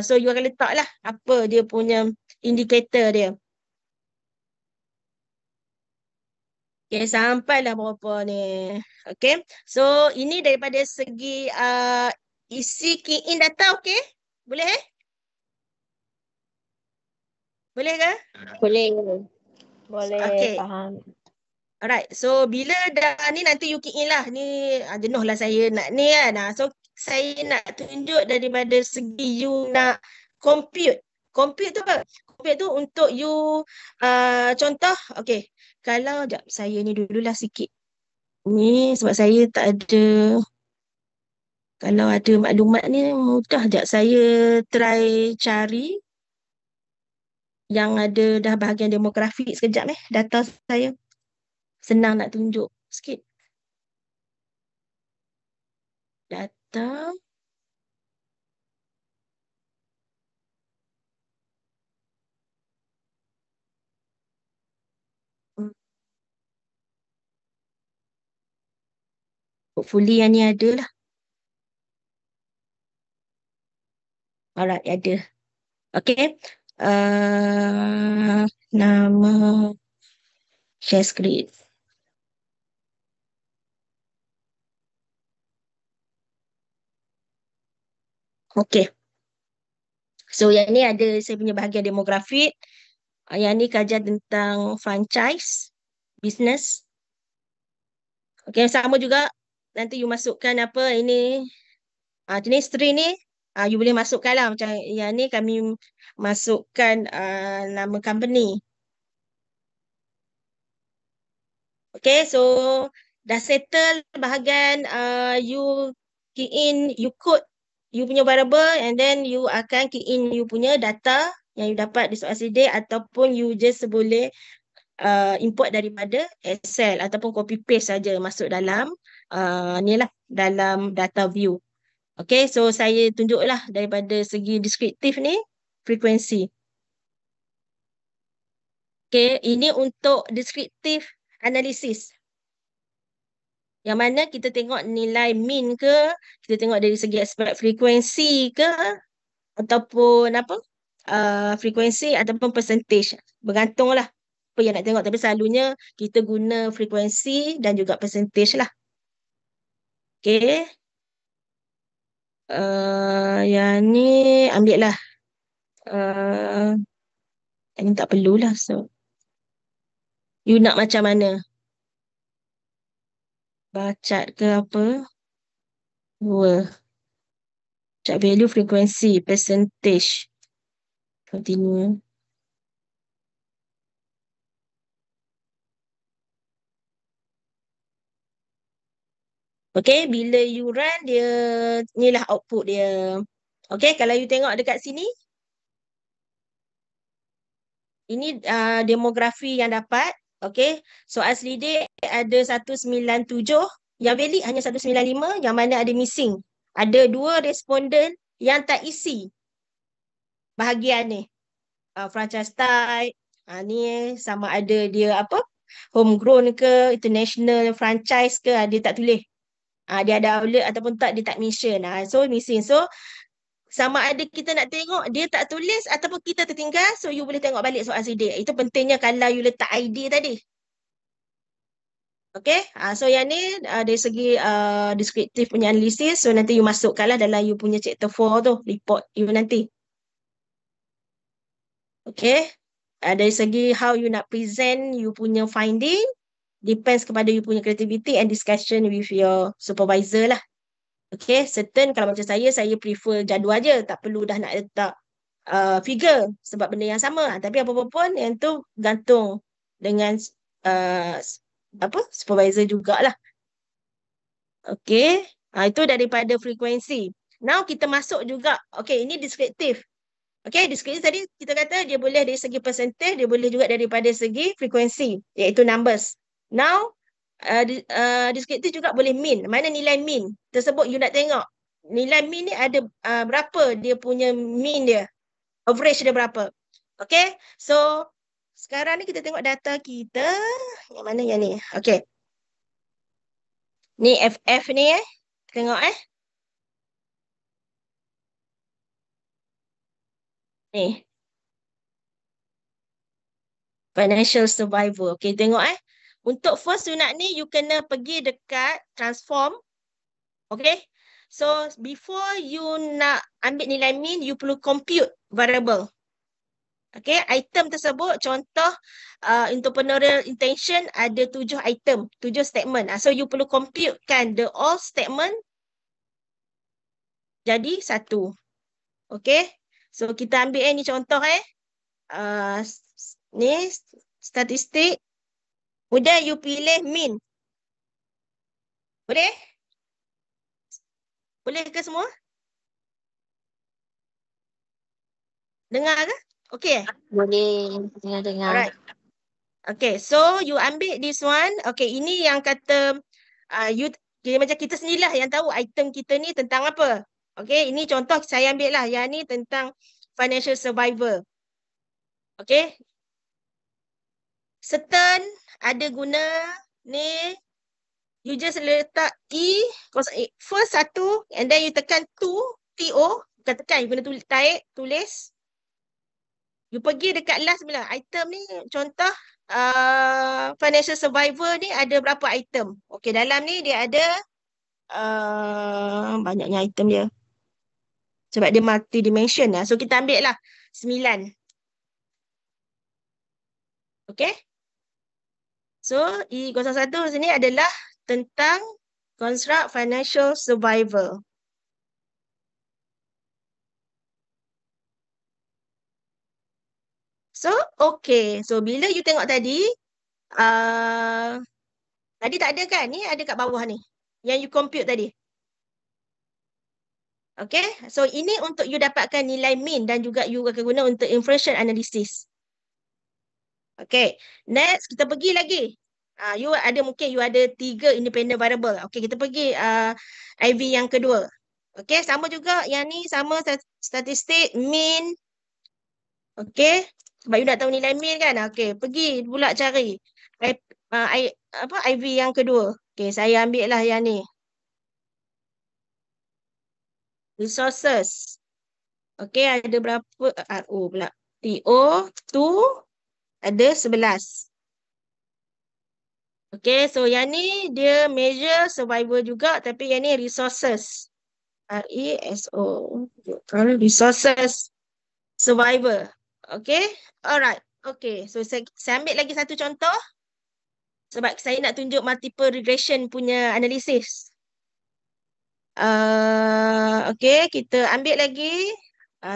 so you akan letak lah apa dia punya indikator dia. Okay, sampailah berapa ni. Okay, so ini daripada segi isi key in data, okay? Boleh Boleh ke? Boleh. Boleh, Okay. faham. Alright, so bila dah ni nanti you key in lah. Ni jenuh lah saya nak ni kan. So saya nak tunjuk daripada segi you nak compute. Compute tu apa? Compute tu untuk you contoh. Okay, kalau sekejap saya ni dululah sikit. Ni sebab saya tak ada. Kalau ada maklumat ni mudah sekejap saya try cari yang ada dah bahagian demografik sekejap data saya. Senang nak tunjuk sikit. Data. Hopefully yang ni ada lah. Alright, ada. Okay. Nama share screen. Okay. So yang ni ada saya punya bahagian demografik. Yang ni kajian tentang franchise, business. Okay, sama juga. Nanti you masukkan apa ini. Jenis tree ni. You boleh masukkan lah. Macam yang ni kami masukkan nama company. Okay, so dah settle bahagian you key in, you code you punya variable and then you akan key in you punya data yang you dapat di soal sidik ataupun you just boleh import daripada Excel ataupun copy paste saja masuk dalam ni lah, dalam data view. Okay, so saya tunjuklah daripada segi deskriptif ni, frekuensi. Okay, ini untuk deskriptif analisis. Yang mana kita tengok nilai mean ke, kita tengok dari segi aspek frekuensi ke, ataupun apa, frekuensi ataupun percentage. Bergantunglah apa yang nak tengok. Tapi selalunya kita guna frekuensi dan juga percentage lah. Okay. Yang ni ambil lah. Yang ni tak perlulah. So, you nak macam mana? Bacat ke apa? Dua. Bacat value, frekuensi, percentage. Continue. Okay, bila you run, dia inilah output dia. Okay, kalau you tengok dekat sini, ini demografi yang dapat. Okay, soal selidik ada 197, yang valid hanya 195, yang mana ada missing. Ada 2 responden yang tak isi bahagian ni. Franchise type, ni sama ada dia apa, homegrown ke, international franchise ke, dia tak tulis. Dia ada outlet ataupun tak, dia tak mention. So missing. So sama ada kita nak tengok dia tak tulis ataupun kita tertinggal, so you boleh tengok balik soal sidik. Itu pentingnya kalau you letak ID tadi. Okay, so yang ni dari segi deskriptif punya analisis, so nanti you masukkanlah dalam you punya chapter 4 tu, report you nanti. Okay, dari segi how you nak present you punya finding, depends kepada you punya creativity and discussion with your supervisor lah. Okay, certain kalau macam saya prefer jadual je. Tak perlu dah nak letak figure sebab benda yang sama. Tapi apa-apa pun yang tu gantung dengan supervisor jugalah. Okay, itu daripada frekuensi. Now kita masuk juga. Okay, ini deskriptif. Okay, deskriptif tadi kita kata dia boleh dari segi percentage, dia boleh juga daripada segi frekuensi, iaitu numbers. Now, deskriptif juga boleh mean. Mana nilai mean tersebut you nak tengok. Nilai mean ni ada berapa dia punya mean dia. Average dia berapa. Okay, so sekarang ni kita tengok data kita. Yang mana yang ni? Okay. Ni FF ni tengok Ni. Financial survival. Okay, tengok Untuk first unit ni, you kena pergi dekat transform. Okay. So, before you nak ambil nilai mean, you perlu compute variable. Okay, item tersebut, contoh entrepreneurial intention ada 7 item, 7 statement. So, you perlu computekan the all statement jadi 1. Okay. So, kita ambil ni contoh ni statistik. Kemudian you pilih mean. Boleh? Boleh ke semua? Dengar ke? Okay. Boleh dengar-dengar. Alright. Okay, so you ambil this one. Okay, ini yang kata macam kita sendirilah yang tahu item kita ni tentang apa. Okay, ini contoh saya ambil lah. Yang ni tentang financial survivor. Okay. Certain ada guna ni. You just letak first 1 and then you tekan TO. Bukan tekan, you guna tulis. You pergi dekat last bila item ni contoh financial survivor ni ada berapa item. Okay, dalam ni dia ada banyaknya item dia. Sebab dia multi-dimension lah. So, kita ambil lah 9. Okay. So, E01 sini adalah tentang construct financial survival. So, okay. So, bila you tengok tadi, tadi tak ada kan? Ni ada kat bawah ni. Yang you compute tadi. Okay. So, ini untuk you dapatkan nilai mean dan juga you akan guna untuk inflation analysis. Okay. Next, kita pergi lagi. Mungkin you ada 3 independent variable. Okay, kita pergi IV yang kedua. Okay, sama juga. Yang ni sama statistik, mean. Okay. Sebab you nak tahu nilai mean kan? Okay, pergi pula cari IV yang kedua. Okay, saya ambil lah yang ni. Resources. Okay, ada berapa? RO pula. TO, 2, ada 11. Okay, so yang ni dia measure survival juga, tapi yang ni resources. RESO. Resources survival. Okay, alright. Okay, so saya ambil lagi satu contoh. Sebab saya nak tunjuk multiple regression punya analisis. Okay, kita ambil lagi.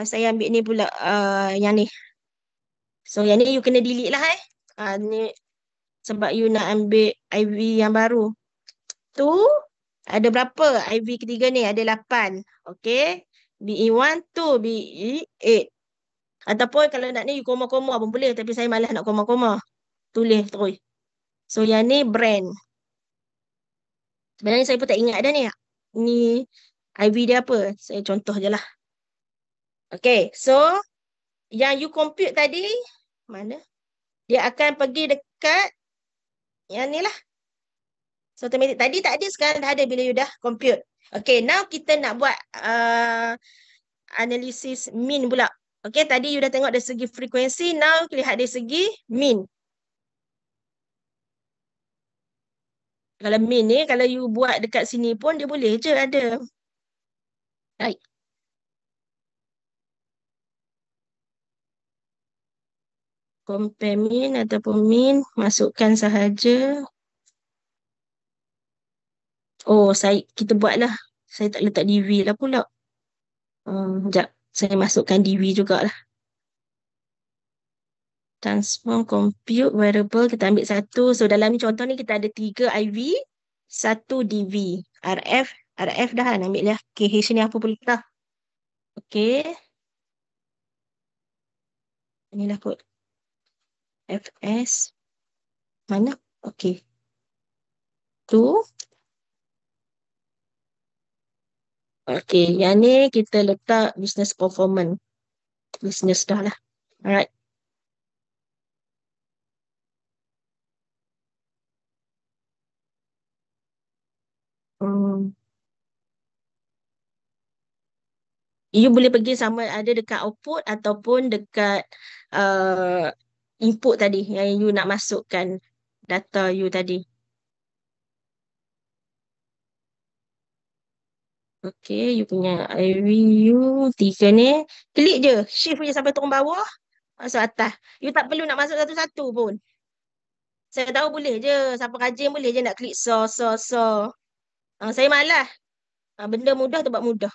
Saya ambil ni pula yang ni. So, yang ni you kena delete lah ni. Sebab you nak ambil IV yang baru. Tu, ada berapa IV ketiga ni? Ada 8. Okay. BE1, 2, BE8. Ataupun kalau nak ni, you koma-koma pun boleh. Tapi saya malas nak koma-koma. Tulis terus. So, yang ni brand. Sebenarnya saya pun tak ingat dah ni. Ni IV dia apa? Saya contoh je lah. Okay. So, yang you compute tadi, mana? Dia akan pergi dekat yang ni lah. So, automatic. Tadi tak ada, sekarang dah ada bila you dah compute. Okay, now kita nak buat analisis mean pula. Okay, tadi you dah tengok dari segi frekuensi, now lihat dari segi mean. Kalau mean ni, kalau you buat dekat sini pun, dia boleh je ada. Right. Compare mean ataupun mean, masukkan sahaja. Oh, kita buatlah. Saya tak letak DV lah pula. Sekejap, saya masukkan DV jugalah. Transform, compute, variable, kita ambil satu. So, dalam ni contoh ni kita ada 3 IV, 1 DV. RF, Ada F dah kan, ambil lah. Okay, H ni apa pula tak? Okay. Inilah kod. FS. Mana? Okay. Tu. Okay, yang ni kita letak business performance. Business dah lah. Alright. Hmm. You boleh pergi sama ada dekat output ataupun dekat uh, input tadi yang you nak masukkan data you tadi. Okay, you punya IVU 3 ni. Klik je. Shift je sampai turun bawah. Masuk atas. You tak perlu nak masuk satu-satu pun. Saya tahu boleh je. Siapa rajin boleh je nak klik so. Saya malas. Benda mudah tu buat mudah.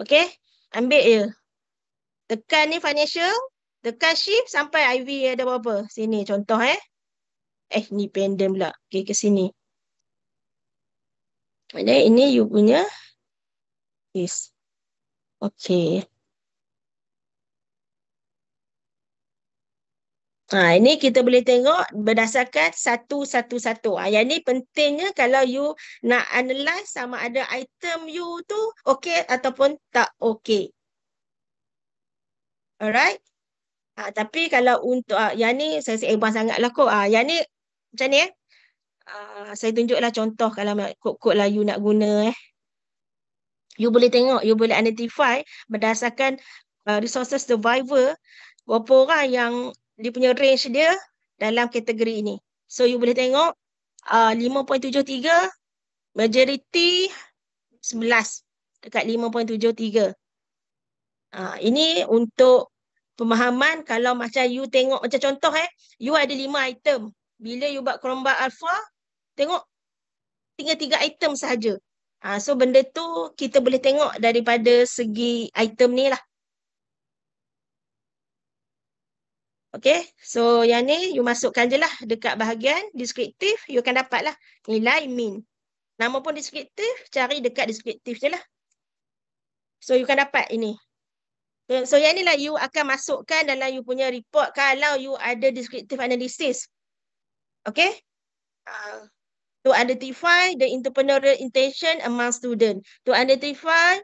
Okay. Ambil je. Tekan ni financial. Tekan shift sampai IV ada berapa. Sini contoh ni pendant pula. Okay, ke sini. Dan ini you punya. Yes. Okay. Ini kita boleh tengok berdasarkan satu. Yang ni pentingnya kalau you nak analyse sama ada item you tu okay ataupun tak okay. Alright. Tapi kalau untuk yang ni saya sebab sangat lah kot. Yang ni macam ni saya tunjuklah contoh kalau kod-kod lah you nak guna You boleh tengok, you boleh identify berdasarkan resources survivor berapa orang yang dia punya range dia dalam kategori ini. So you boleh tengok 5.73 majority 11 dekat 5.73. Ini untuk pemahaman kalau macam you tengok macam contoh you ada 5 item. Bila you buat Chromebook Alpha, tengok tinggal 3 item sahaja. So benda tu kita boleh tengok daripada segi item ni lah. Okay, so yang ni you masukkan je lah dekat bahagian deskriptif, you akan dapat lah nilai min. Nama pun deskriptif, cari dekat deskriptif je lah. So you akan dapat ini. So yang ni lah you akan masukkan dalam you punya report kalau you ada descriptive analysis. Okay. To identify the entrepreneurial intention among student. To identify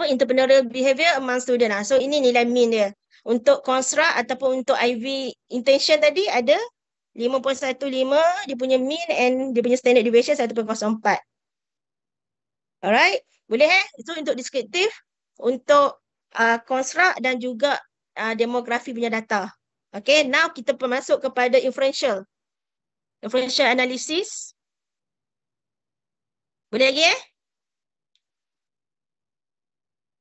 entrepreneurial behavior among student. So ini nilai min dia. Untuk construct ataupun untuk IV intention tadi ada 5.15 dia punya min and dia punya standard deviation 1.04. Alright, boleh Itu untuk deskriptif, untuk construct dan juga demografi punya data. Okay, now kita masuk kepada inferential. Inferential analysis. Boleh lagi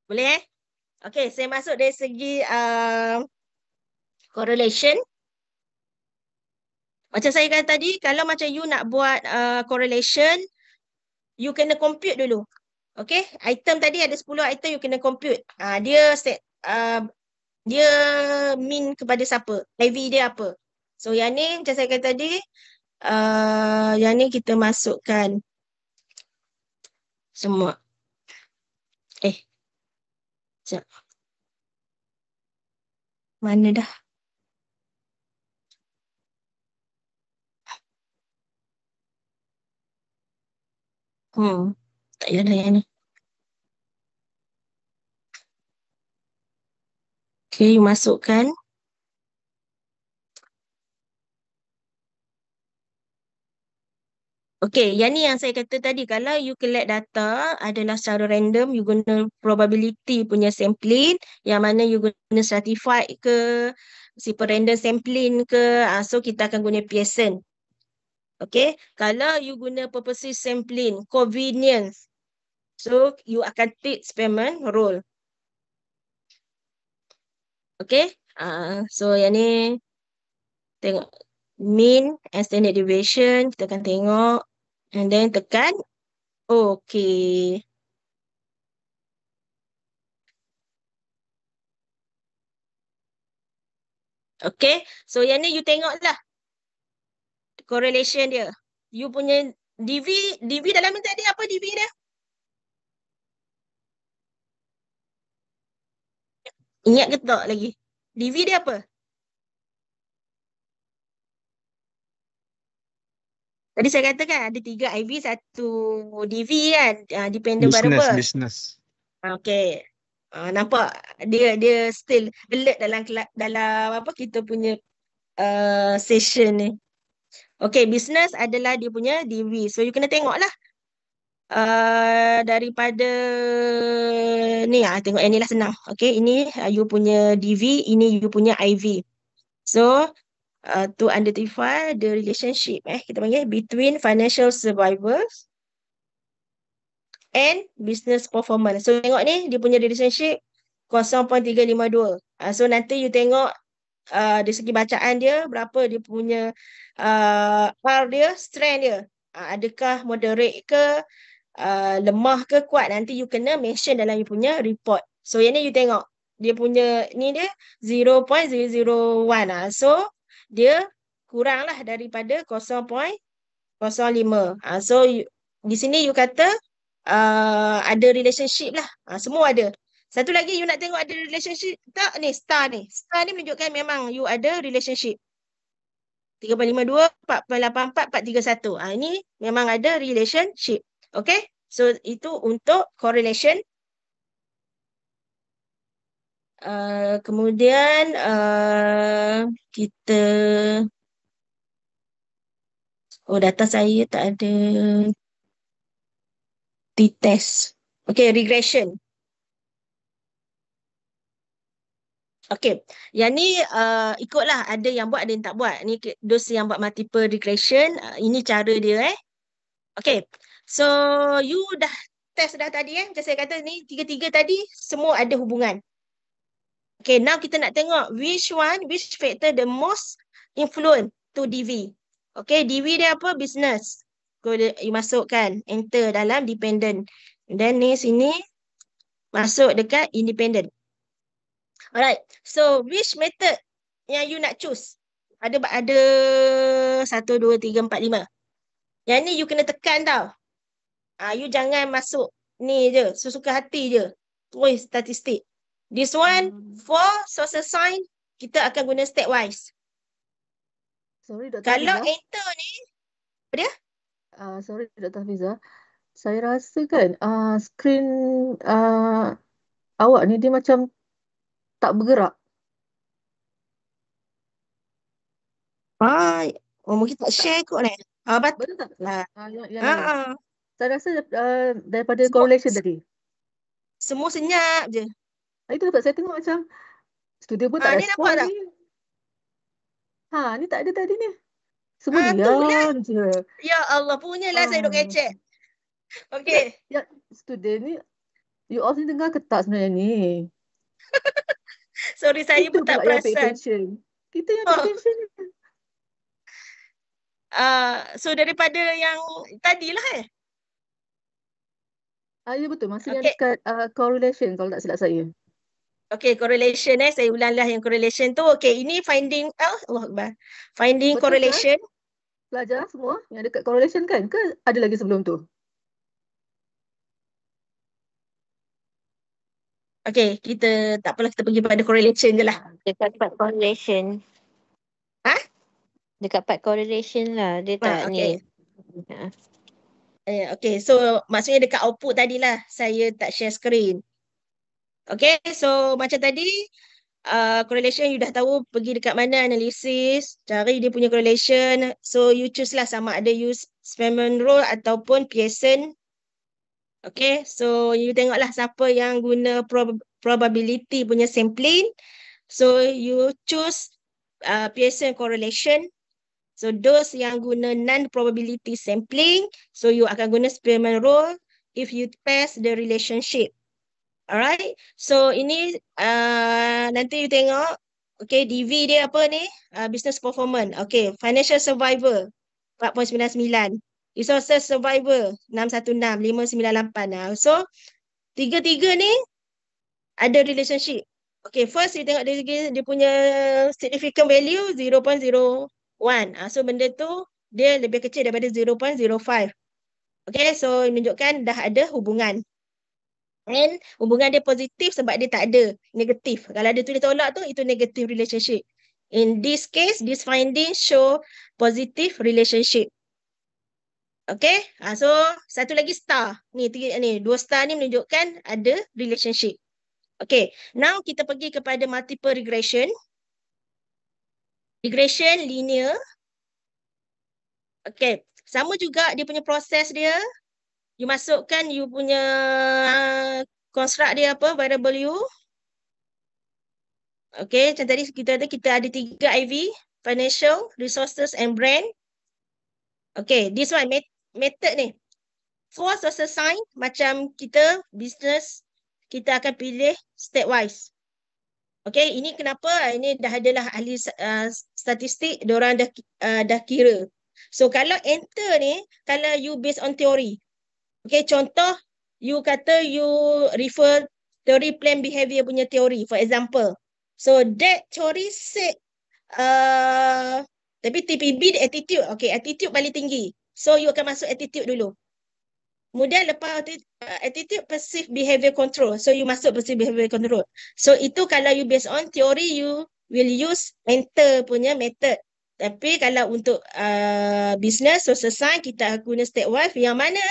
Boleh Okay, saya masuk dari segi correlation. Macam saya kata tadi, kalau macam you nak buat correlation, you kena compute dulu. Okay, item tadi ada 10 item you kena compute. Dia min kepada siapa? IV dia apa? So yang ni macam saya kata tadi, yang ni kita masukkan semua. Sekejap. Mana dah? Tak payah dah yang ni. Okay, you masukkan. Okay, yang ni yang saya kata tadi, kalau you collect data adalah secara random, you guna probability punya sampling, yang mana you guna stratified ke, simple random sampling ke, so kita akan guna Pearson. Okay, kalau you guna purposive sampling, convenience, so you akan take Spearman rule. Okay, so yang ni tengok mean and standard deviation, kita akan tengok. And then tekan okay. Okay, so yang ni you tengok lah correlation dia. You punya DV dalam ni tadi apa DV dia? Ingat ke tak lagi? DV dia apa? Tadi saya katakan ada 3 IV, 1 DV kan? Dependent variable. Business. Okay. Nampak dia still alert dalam apa kita punya session ni. Okay, business adalah dia punya DV. So you kena tengok lah. Daripada ni tengok yang ni lah senang. Okay, ini you punya DV, ini you punya IV. So to identify the relationship kita panggil between financial survivors and business performance. So tengok ni dia punya relationship 0.352. So nanti you tengok dari segi bacaan dia berapa dia punya R dia, strength dia. Adakah moderate ke, lemah ke, kuat, nanti you kena mention dalam you punya report. So yang ni you tengok dia punya ni dia 0.001. So dia kurang lah daripada 0.05. So di sini you kata ada relationship lah. Semua ada. Satu lagi you nak tengok ada relationship tak? Ni star ni. Star ni menunjukkan memang you ada relationship. 3.52, 4.84, 4.31. Ini memang ada relationship. Okay? So itu untuk correlation. Kemudian kita data saya tak ada t-test. Okay, regression. Okay, yang ni ikutlah, ada yang buat, ada yang tak buat. Ni those yang buat multiple regression, ini cara dia Okay, so you dah test dah tadi macam saya kata ni, tiga-tiga tadi semua ada hubungan. Okay, now kita nak tengok which factor the most influence to DV. Okay, DV dia apa? Business. You masukkan, enter dalam dependent. Dan ni sini masuk dekat independent. Alright, so which method yang you nak choose? Ada 1, 2, 3, 4, 5. Yang ni you kena tekan tau. You jangan masuk ni je, sesuka hati je. Tulis statistik. This one, for social science, kita akan guna stepwise. Sorry, Dr. Kalau Hafiza. enter ni, apa dia? Sorry, Dr. Hafiza. Saya rasa kan skrin awak ni dia macam tak bergerak. Mungkin tak share kot ni. Betul tak? Lah. Yang lain. Saya rasa daripada Semua- correlation tadi. Semua senyap je. Itu dapat saya tengok macam studio pun tak Ni respon nampak tak? ni. Ni tak ada tadi ni. Semua tu lah. diam je. Ya Allah, punyalah saya duk kecek. Okay. Ya, student ni, you all ni tengah ketak sebenarnya ni. Sorry, saya Kita pun tak pula yang pay perasan. attention. Kita yang pay attention ni. So daripada yang tadilah Ya betul. Masa yang Okay. dekat correlation kalau tak silap saya. Okay, correlation saya ulanglah yang correlation tu. Okay, ini finding Allah Akbar. Finding Betul correlation. Pelajar semua yang dekat correlation kan? Ke ada lagi sebelum tu? Okay, kita tak apalah, kita pergi pada correlation je lah. Dekat part correlation. Ha? Dekat part correlation lah. Dia tak okay. ni. Okay, so maksudnya dekat output tadilah saya tak share screen. Okay, so macam tadi correlation you dah tahu pergi dekat mana analisis, cari dia punya correlation. So you choose lah sama ada use Spearman rule ataupun Pearson. Okay, so you tengoklah siapa yang guna probability punya sampling. So you choose Pearson correlation. So those yang guna non-probability sampling, so you akan guna Spearman rule if you test the relationship. Alright, so ini nanti you tengok. Okay, DV dia apa ni? Business performance. Okay, financial survivor 4.99. Resources survivor 616, 598. So tiga-tiga ni ada relationship. Okay, first you tengok dia punya significant value 0.01. So benda tu dia lebih kecil daripada 0.05. Okay, so menunjukkan dah ada hubungan. And hubungan dia positif sebab dia tak ada negatif. Kalau dia tulis tolak tu, itu negative relationship. In this case, this finding show positive relationship. Okay, so satu lagi star. Ni, dua star ni menunjukkan ada relationship. Okay, now kita pergi kepada multiple regression. Regression linear. Okay, sama juga dia punya proses dia. You masukkan you punya construct dia apa, variable you. Okay, macam tadi kita ada 3 IV, financial, resources and brand. Okay, this one method ni. For social sign, macam kita business, kita akan pilih stepwise. Okay, ini kenapa? Ini dah adalah ahli statistik, diorang dah kira. So kalau enter ni, kalau you based on theory. Okay, contoh, you kata you refer theory plan behavior punya teori, for example. So that theory said, tapi TPB attitude, okay, attitude paling tinggi. So you akan masuk attitude dulu. Kemudian lepas attitude, perceived behavior control. So you masuk perceived behavior control. So itu kalau you based on theory, you will use enter punya method. Tapi kalau untuk business, social science, kita guna stepwise. Yang mana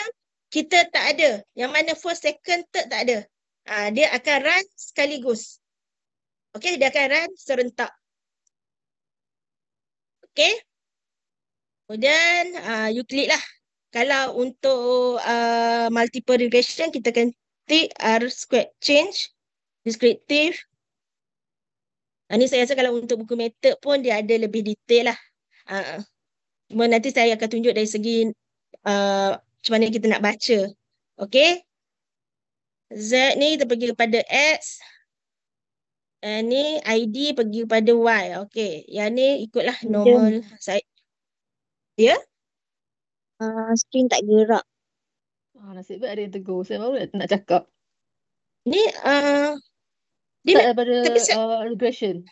kita tak ada. Yang mana first, second, third tak ada. Dia akan run sekaligus. Okay, dia akan run serentak. Okay. Kemudian you klik lah. Kalau untuk multiple regression, kita akan tick R squared change, descriptive. Ini saya rasa kalau untuk buku method pun dia ada lebih detail lah. Cuma nanti saya akan tunjuk dari segi macam mana kita nak baca. Okay. Z ni kita pergi kepada X. Ni ID pergi kepada Y. Okay. Yang ni ikutlah normal. Saya. Ya? Screen tak gerak. Nasib baik ada yang tegur. Saya baru nak cakap. Ni dia Start daripada tapi, regression.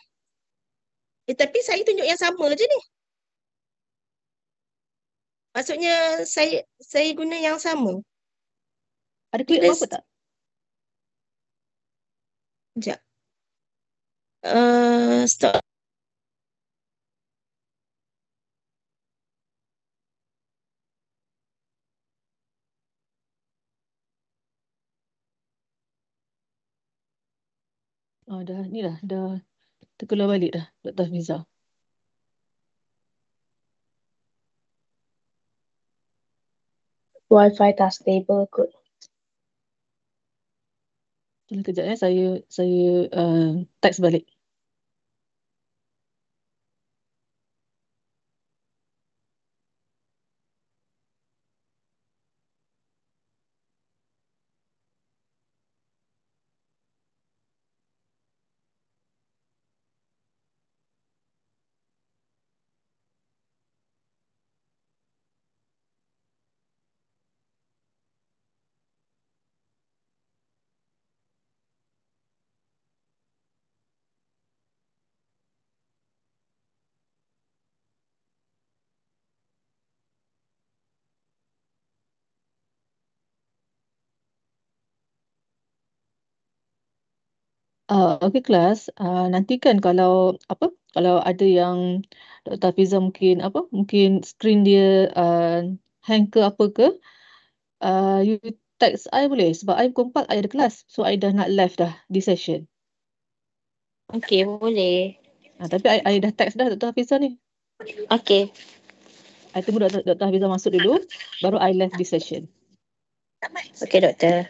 tapi saya tunjuk yang sama je ni. Maksudnya saya guna yang sama. Ada klik apa-apa tak? Sekejap. Stop. Dah terkeluar balik dah, Dr. Fiza. Wi-Fi tak stable kot. Tunggu kejap saya text balik. Okey kelas, nanti kan kalau ada yang Dr. Hafiza mungkin skrin dia hang ke apa ke, you text I boleh sebab I pukul 4 I ada kelas. So I dah nak live dah di session. Okey, boleh. Tapi I dah text dah Dr. Hafiza ni. Okey. I tunggu Dr. Hafiza masuk dulu baru I live di session. Okey, doktor.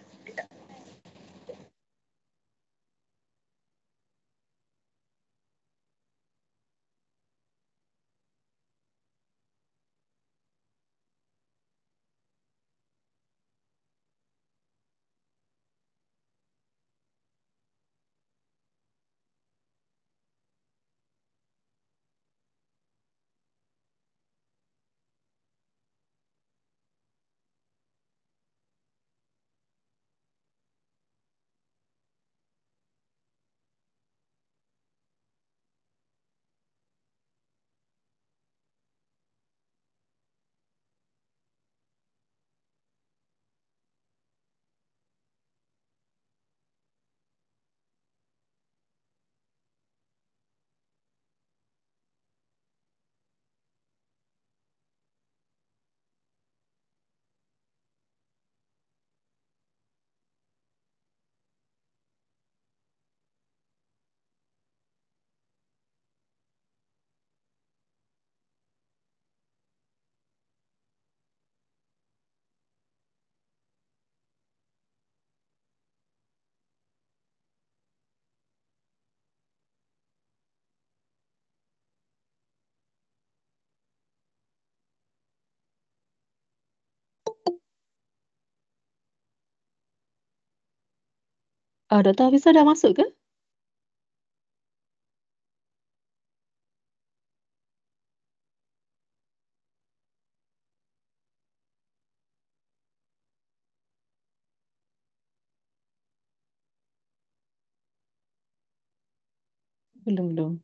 Dr. Hafizah dah masuk ke? Belum.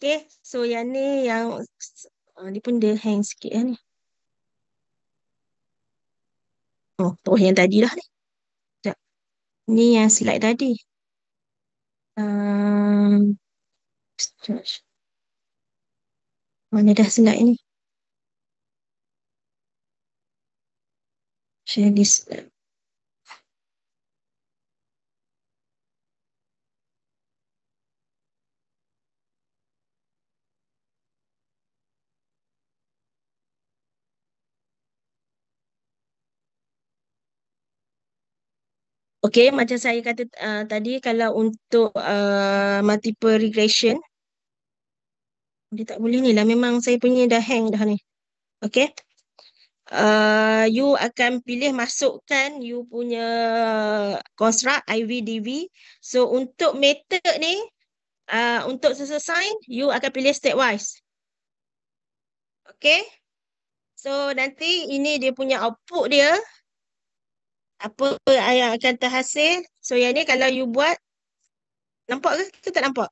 Okay, so yang ni yang ni pun dia hang sikit ni. Yang tadi dah ni. Sekejap. Ni yang slide tadi. Um, sekejap. Mana dah slide ni? Share this. Okay, macam saya kata tadi, kalau untuk multiple regression, dia tak boleh ni lah. Memang saya punya dah hang dah ni. Okay. You akan pilih masukkan you punya construct IVDV. So untuk method ni, untuk selesai, you akan pilih stepwise. Okay. So nanti ini dia punya output dia. Apa yang akan terhasil. So yang ni kalau you buat, nampak ke? Kita tak nampak?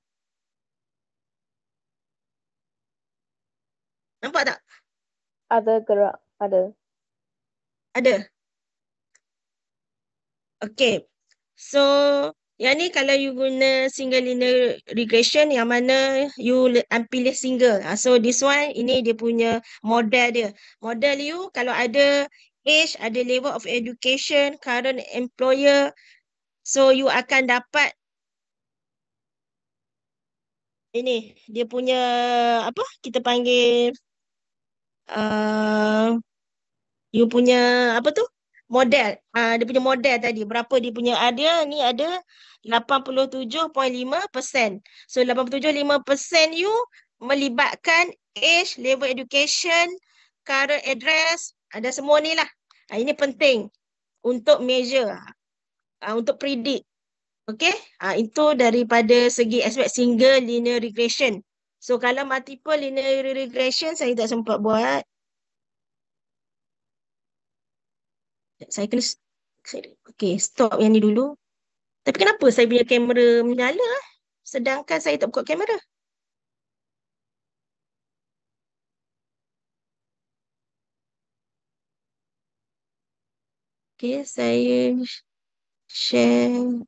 Nampak tak? Ada gerak, ada. Ada. Okay. So, yang ni kalau you guna single linear regression, yang mana you pilih single. So, this one, ini dia punya model dia. Model you, kalau ada age, ada level of education, current employer, so you akan dapat ini, dia punya, apa, kita panggil, you punya, apa tu? Model. Dia punya model tadi. Berapa dia punya ada. Ni ada 87.5%. So 87.5% you melibatkan age, level education, current address. Ada semua ni lah. Ini penting untuk measure. Untuk predict. Okay. Itu daripada segi aspek single linear regression. So kalau multiple linear regression saya tak sempat buat. Saya kena okay, stop yang ni dulu. Tapi kenapa saya punya kamera menyala sedangkan saya tak buka kamera? Okay, saya share.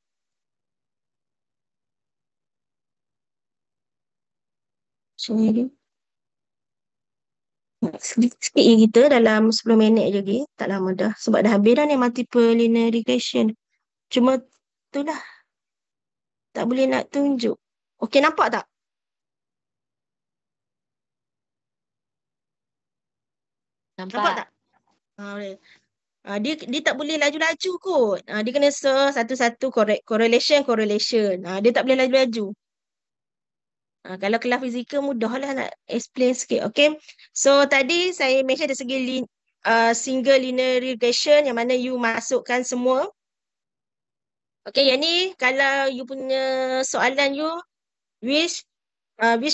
Share. Sikit je kita dalam 10 minit je lagi. Tak lama dah. Sebab dah habis dah ni multiple linear regression. Cuma itulah. Tak boleh nak tunjuk. Okay, nampak tak? Nampak tak? Boleh. Dia tak boleh laju-laju kot. Dia kena satu-satu correlation. Dia tak boleh laju-laju. Kalau kelas fizikal mudah lah nak explain sikit. Okay. So tadi saya mention dari segi single linear regression yang mana you masukkan semua. Okay, yang ni kalau you punya soalan you, which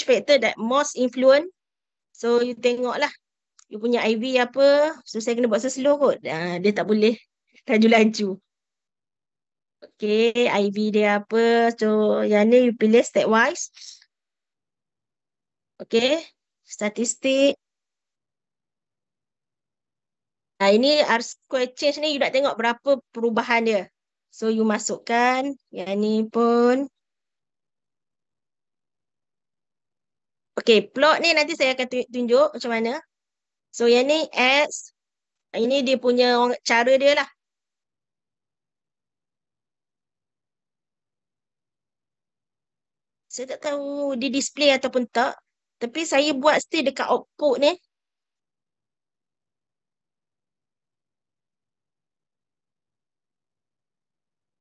factor that most influence. So you tengok lah. You punya IV apa. So saya kena buat slow kot. Dia tak boleh laju-laju. Okay, IV dia apa. So yang ni you pilih stepwise. Okay, statistik. Ini R-square change ni you nak tengok berapa perubahan dia. So you masukkan. Yang ni pun. Okay, plot ni nanti saya akan tunjuk macam mana. So yang ni X. Ini dia punya cara dia lah. Saya tak tahu di display ataupun tak. Tapi saya buat still dekat output ni.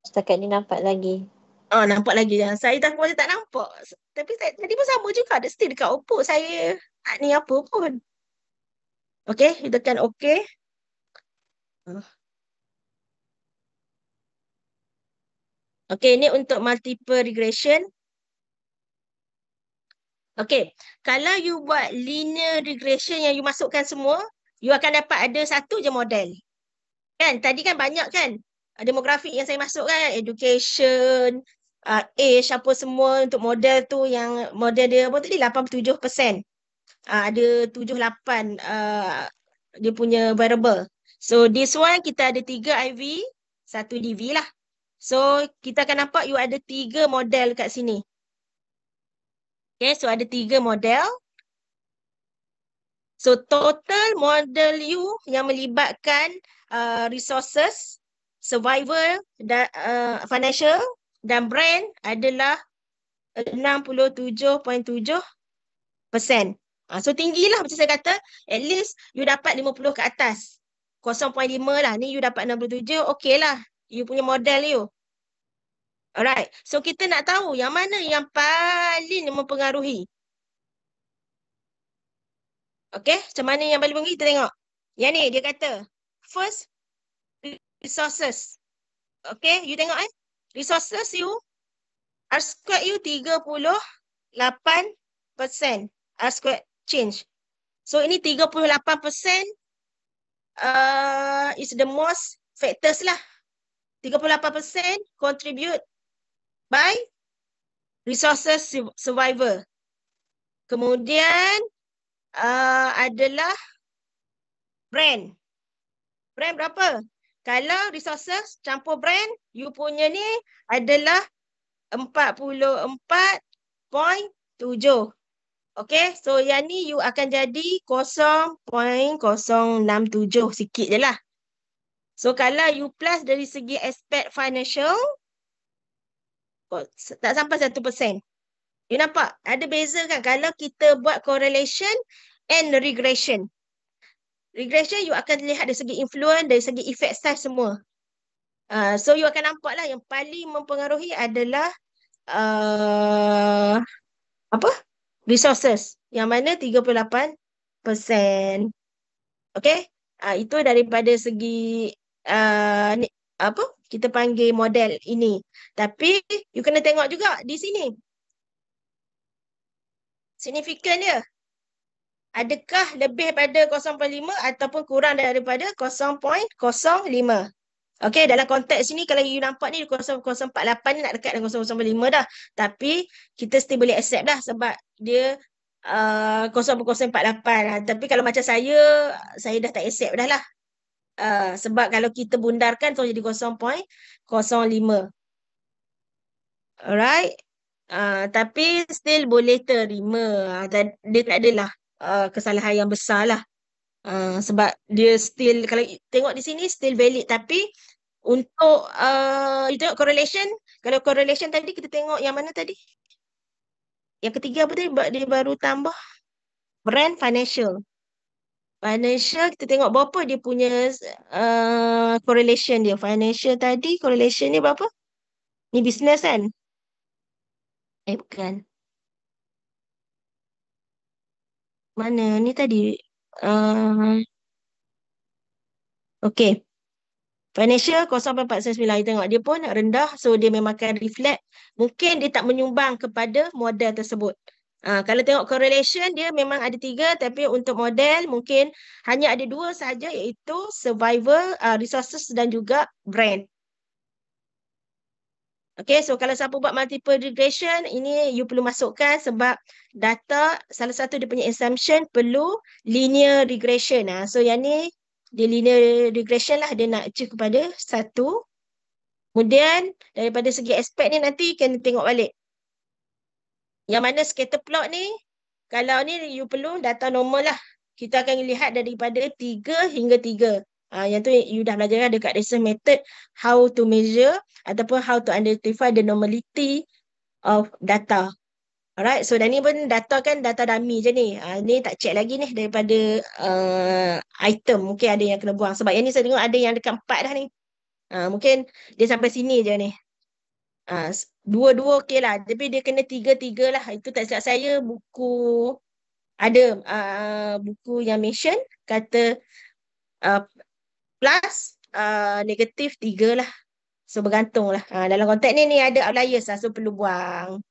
Setakat ni nampak lagi. Oh, nampak lagi ya. Saya takut macam tak nampak. Tapi tadi pun sama juga. Ada still dekat output. Saya tak ni apa pun. Okay, you tekan okay. Okay, ini untuk multiple regression. Okay, kalau you buat linear regression yang you masukkan semua, you akan dapat ada satu je model. Kan, tadi kan banyak kan demografik yang saya masuk kan, education, age, apa semua untuk model tu yang model dia apa tadi 87%. Ada 78 dia punya variable. So this one kita ada 3 IV, 1 DV lah. So kita akan nampak you ada 3 model kat sini. Okay, so ada 3 model. So total model you yang melibatkan resources, survival, financial dan brand adalah 67.7%. So tinggilah macam saya kata, at least you dapat 50 ke atas. 0.5 lah, ni you dapat 67, okay lah. You punya model you. Alright, so kita nak tahu yang mana yang paling mempengaruhi. Okay, macam mana yang paling mempengaruhi kita tengok. Yang ni dia kata, first, resources. Okay, you tengok resources you, R-squared you 38%. R-squared change. So ini 38% is the most factors lah. 38% contribute by resources survivor. Kemudian adalah brand. Brand berapa? Kalau resources campur brand, you punya ni adalah 44.7. Okay, so yang ni you akan jadi 0.067 sikit je lah. So kalau you plus dari segi aspek financial, tak sampai 1%. You nampak? Ada beza kan? Kalau kita buat correlation and regression. Regression you akan lihat dari segi influence, dari segi effect size semua. So you akan nampak lah yang paling mempengaruhi adalah apa? Resources. Yang mana 38%. Okay? Itu daripada segi apa? Kita panggil model ini. Tapi you kena tengok juga di sini. Signifikan dia. Adakah lebih pada 0.5 ataupun kurang daripada 0.05? Okay, dalam konteks sini kalau you nampak ni 0.048 ni nak dekat dengan 0.05 dah. Tapi kita still boleh accept dah sebab dia 0.048. Tapi kalau macam saya dah tak accept dah lah. Sebab kalau kita bundarkan tu jadi 0.05. Alright. Tapi still boleh terima. Dia tak adalah kesalahan yang besar lah. Sebab dia still, kalau tengok di sini still valid. Tapi untuk you tengok correlation. Kalau correlation tadi kita tengok yang mana tadi? Yang ketiga apa tadi? Dia baru tambah brand financial. Financial kita tengok berapa dia punya correlation dia. Financial tadi correlation dia berapa? Ni business kan? Bukan. Mana ni tadi? Okay. Financial 0.49. Tengok dia pun rendah. So dia memang akan reflect. Mungkin dia tak menyumbang kepada model tersebut. Kalau tengok correlation dia memang ada 3. Tapi untuk model mungkin hanya ada 2 sahaja, iaitu survival, resources dan juga brand. Okay, so kalau siapa buat multiple regression, ini you perlu masukkan sebab data, salah satu dia punya assumption perlu linear regression. So yang ni, dia linear regression lah, dia nak achieve kepada 1. Kemudian, daripada segi aspek ni nanti kena tengok balik. Yang mana scatter plot ni, kalau ni you perlu data normal lah. Kita akan lihat daripada 3 hingga 3. Yang tu you dah belajar dekat Research method, how to measure ataupun how to identify the normality of data. Alright, so dan ni pun data kan data dummy je ni. Ni tak check lagi ni daripada item. Mungkin ada yang kena buang. Sebab yang ni saya tengok ada yang dekat 4 dah ni. Mungkin dia sampai sini je ni. Dua-dua okey lah. Tapi dia kena tiga-tiga lah. Itu tak silap saya buku ada buku yang mention kata plus negatif 3 lah. So bergantung lah. Dalam konteks ni ada outliers lah. So perlu buang.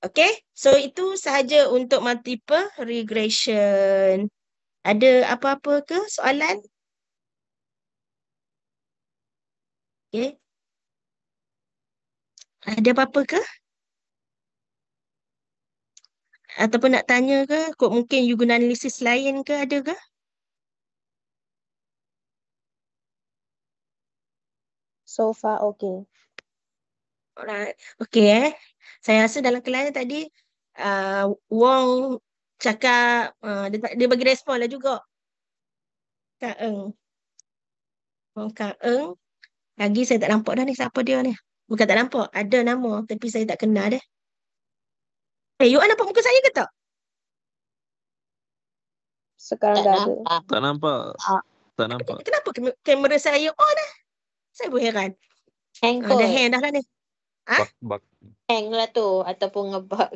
Okay, so itu sahaja untuk multiple regression. Ada apa-apa ke soalan? Okay. Ada apa-apa ke? Ataupun nak tanya ke? Kok mungkin you guna analisis lain ke? Ada ke? So far okay. Alright. Okay. Saya rasa dalam kelas tadi Wong cakap dia bagi respon lah juga. Kak Eng. Wong Kak Eng. Lagi saya tak nampak dah ni siapa dia ni. Bukan tak nampak. Ada nama tapi saya tak kenal dah. You nampak muka saya ke tak? Sekarang Tak dah ada. nampak. Tak nampak. Tak nampak. Kenapa kamera saya on dah? Saya pun heran. Hang Dah kot. hang dah lah ni. Bak. Hang lah tu. Ataupun ngebug.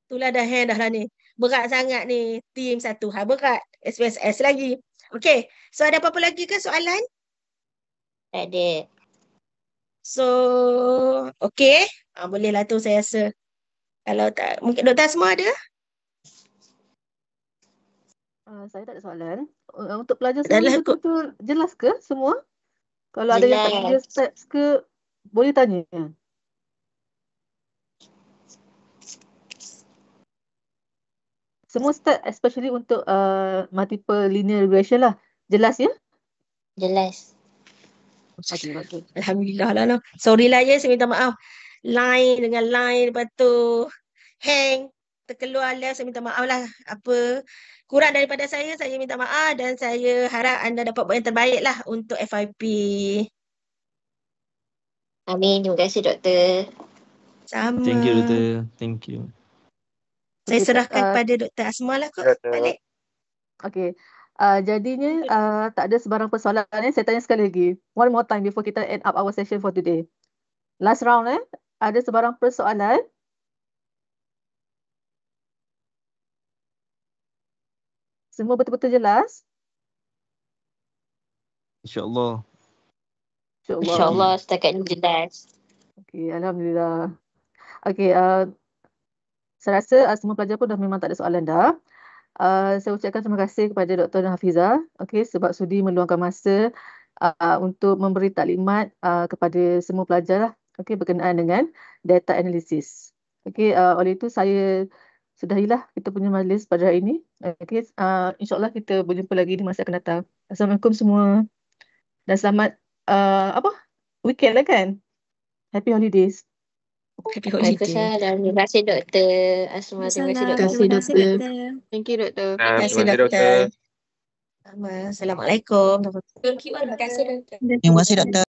Itulah dah hang dah lah ni. Berat sangat ni. Team satu hal berat. SPSS lagi. Okay. So ada apa-apa lagi ke soalan? Tak ada. So, okay. Bolehlah tu saya rasa. Kalau tak, mungkin Dr. Asma ada? Saya tak ada soalan. Untuk pelajar Dah semua lah ni kot. betul-betul jelas ke semua? Kalau ada yang tak Jelas. clear steps ke, boleh tanya. Semua step especially untuk multiple linear regression lah. Jelas ya? Jelas. Okay, bagus. Alhamdulillah lah. No. Sorry lah ya, saya minta maaf. Line dengan line, lepas tu hang, terkeluar lah, saya minta maaf lah. Apa, kurang daripada saya minta maaf dan saya harap anda dapat buat yang terbaik lah untuk FYP. Amin. Terima kasih doktor. Sama. Thank you, Doktor. Thank you. Saya Okay, serahkan kepada Dr. Asma lah kot. Balik. Okay. Jadinya tak ada sebarang persoalan. Saya tanya sekali lagi. One more time before kita end up our session for today. Last round Ada sebarang persoalan? Semua betul-betul jelas? InsyaAllah. InsyaAllah. InsyaAllah setakat ni jelas. Okay, Alhamdulillah. Okay, saya rasa semua pelajar pun dah memang tak ada soalan dah. Saya ucapkan terima kasih kepada Dr. Hafizah sebab sudi meluangkan masa untuk memberi taklimat kepada semua pelajar lah, berkenaan dengan data analysis. Oleh itu saya sudahilah kita punya majlis pada hari ini. InsyaAllah kita berjumpa lagi di masa akan datang. Assalamualaikum semua dan selamat weekend lah kan. Happy holidays. Happy holiday. Waalaikumsalam. Terima kasih doktor Asma. Terima kasih doktor. Terima kasih, doktor. Thank you doktor. Terima kasih, Doktor. Assalamualaikum. Terima kasih doktor. Terima kasih doktor.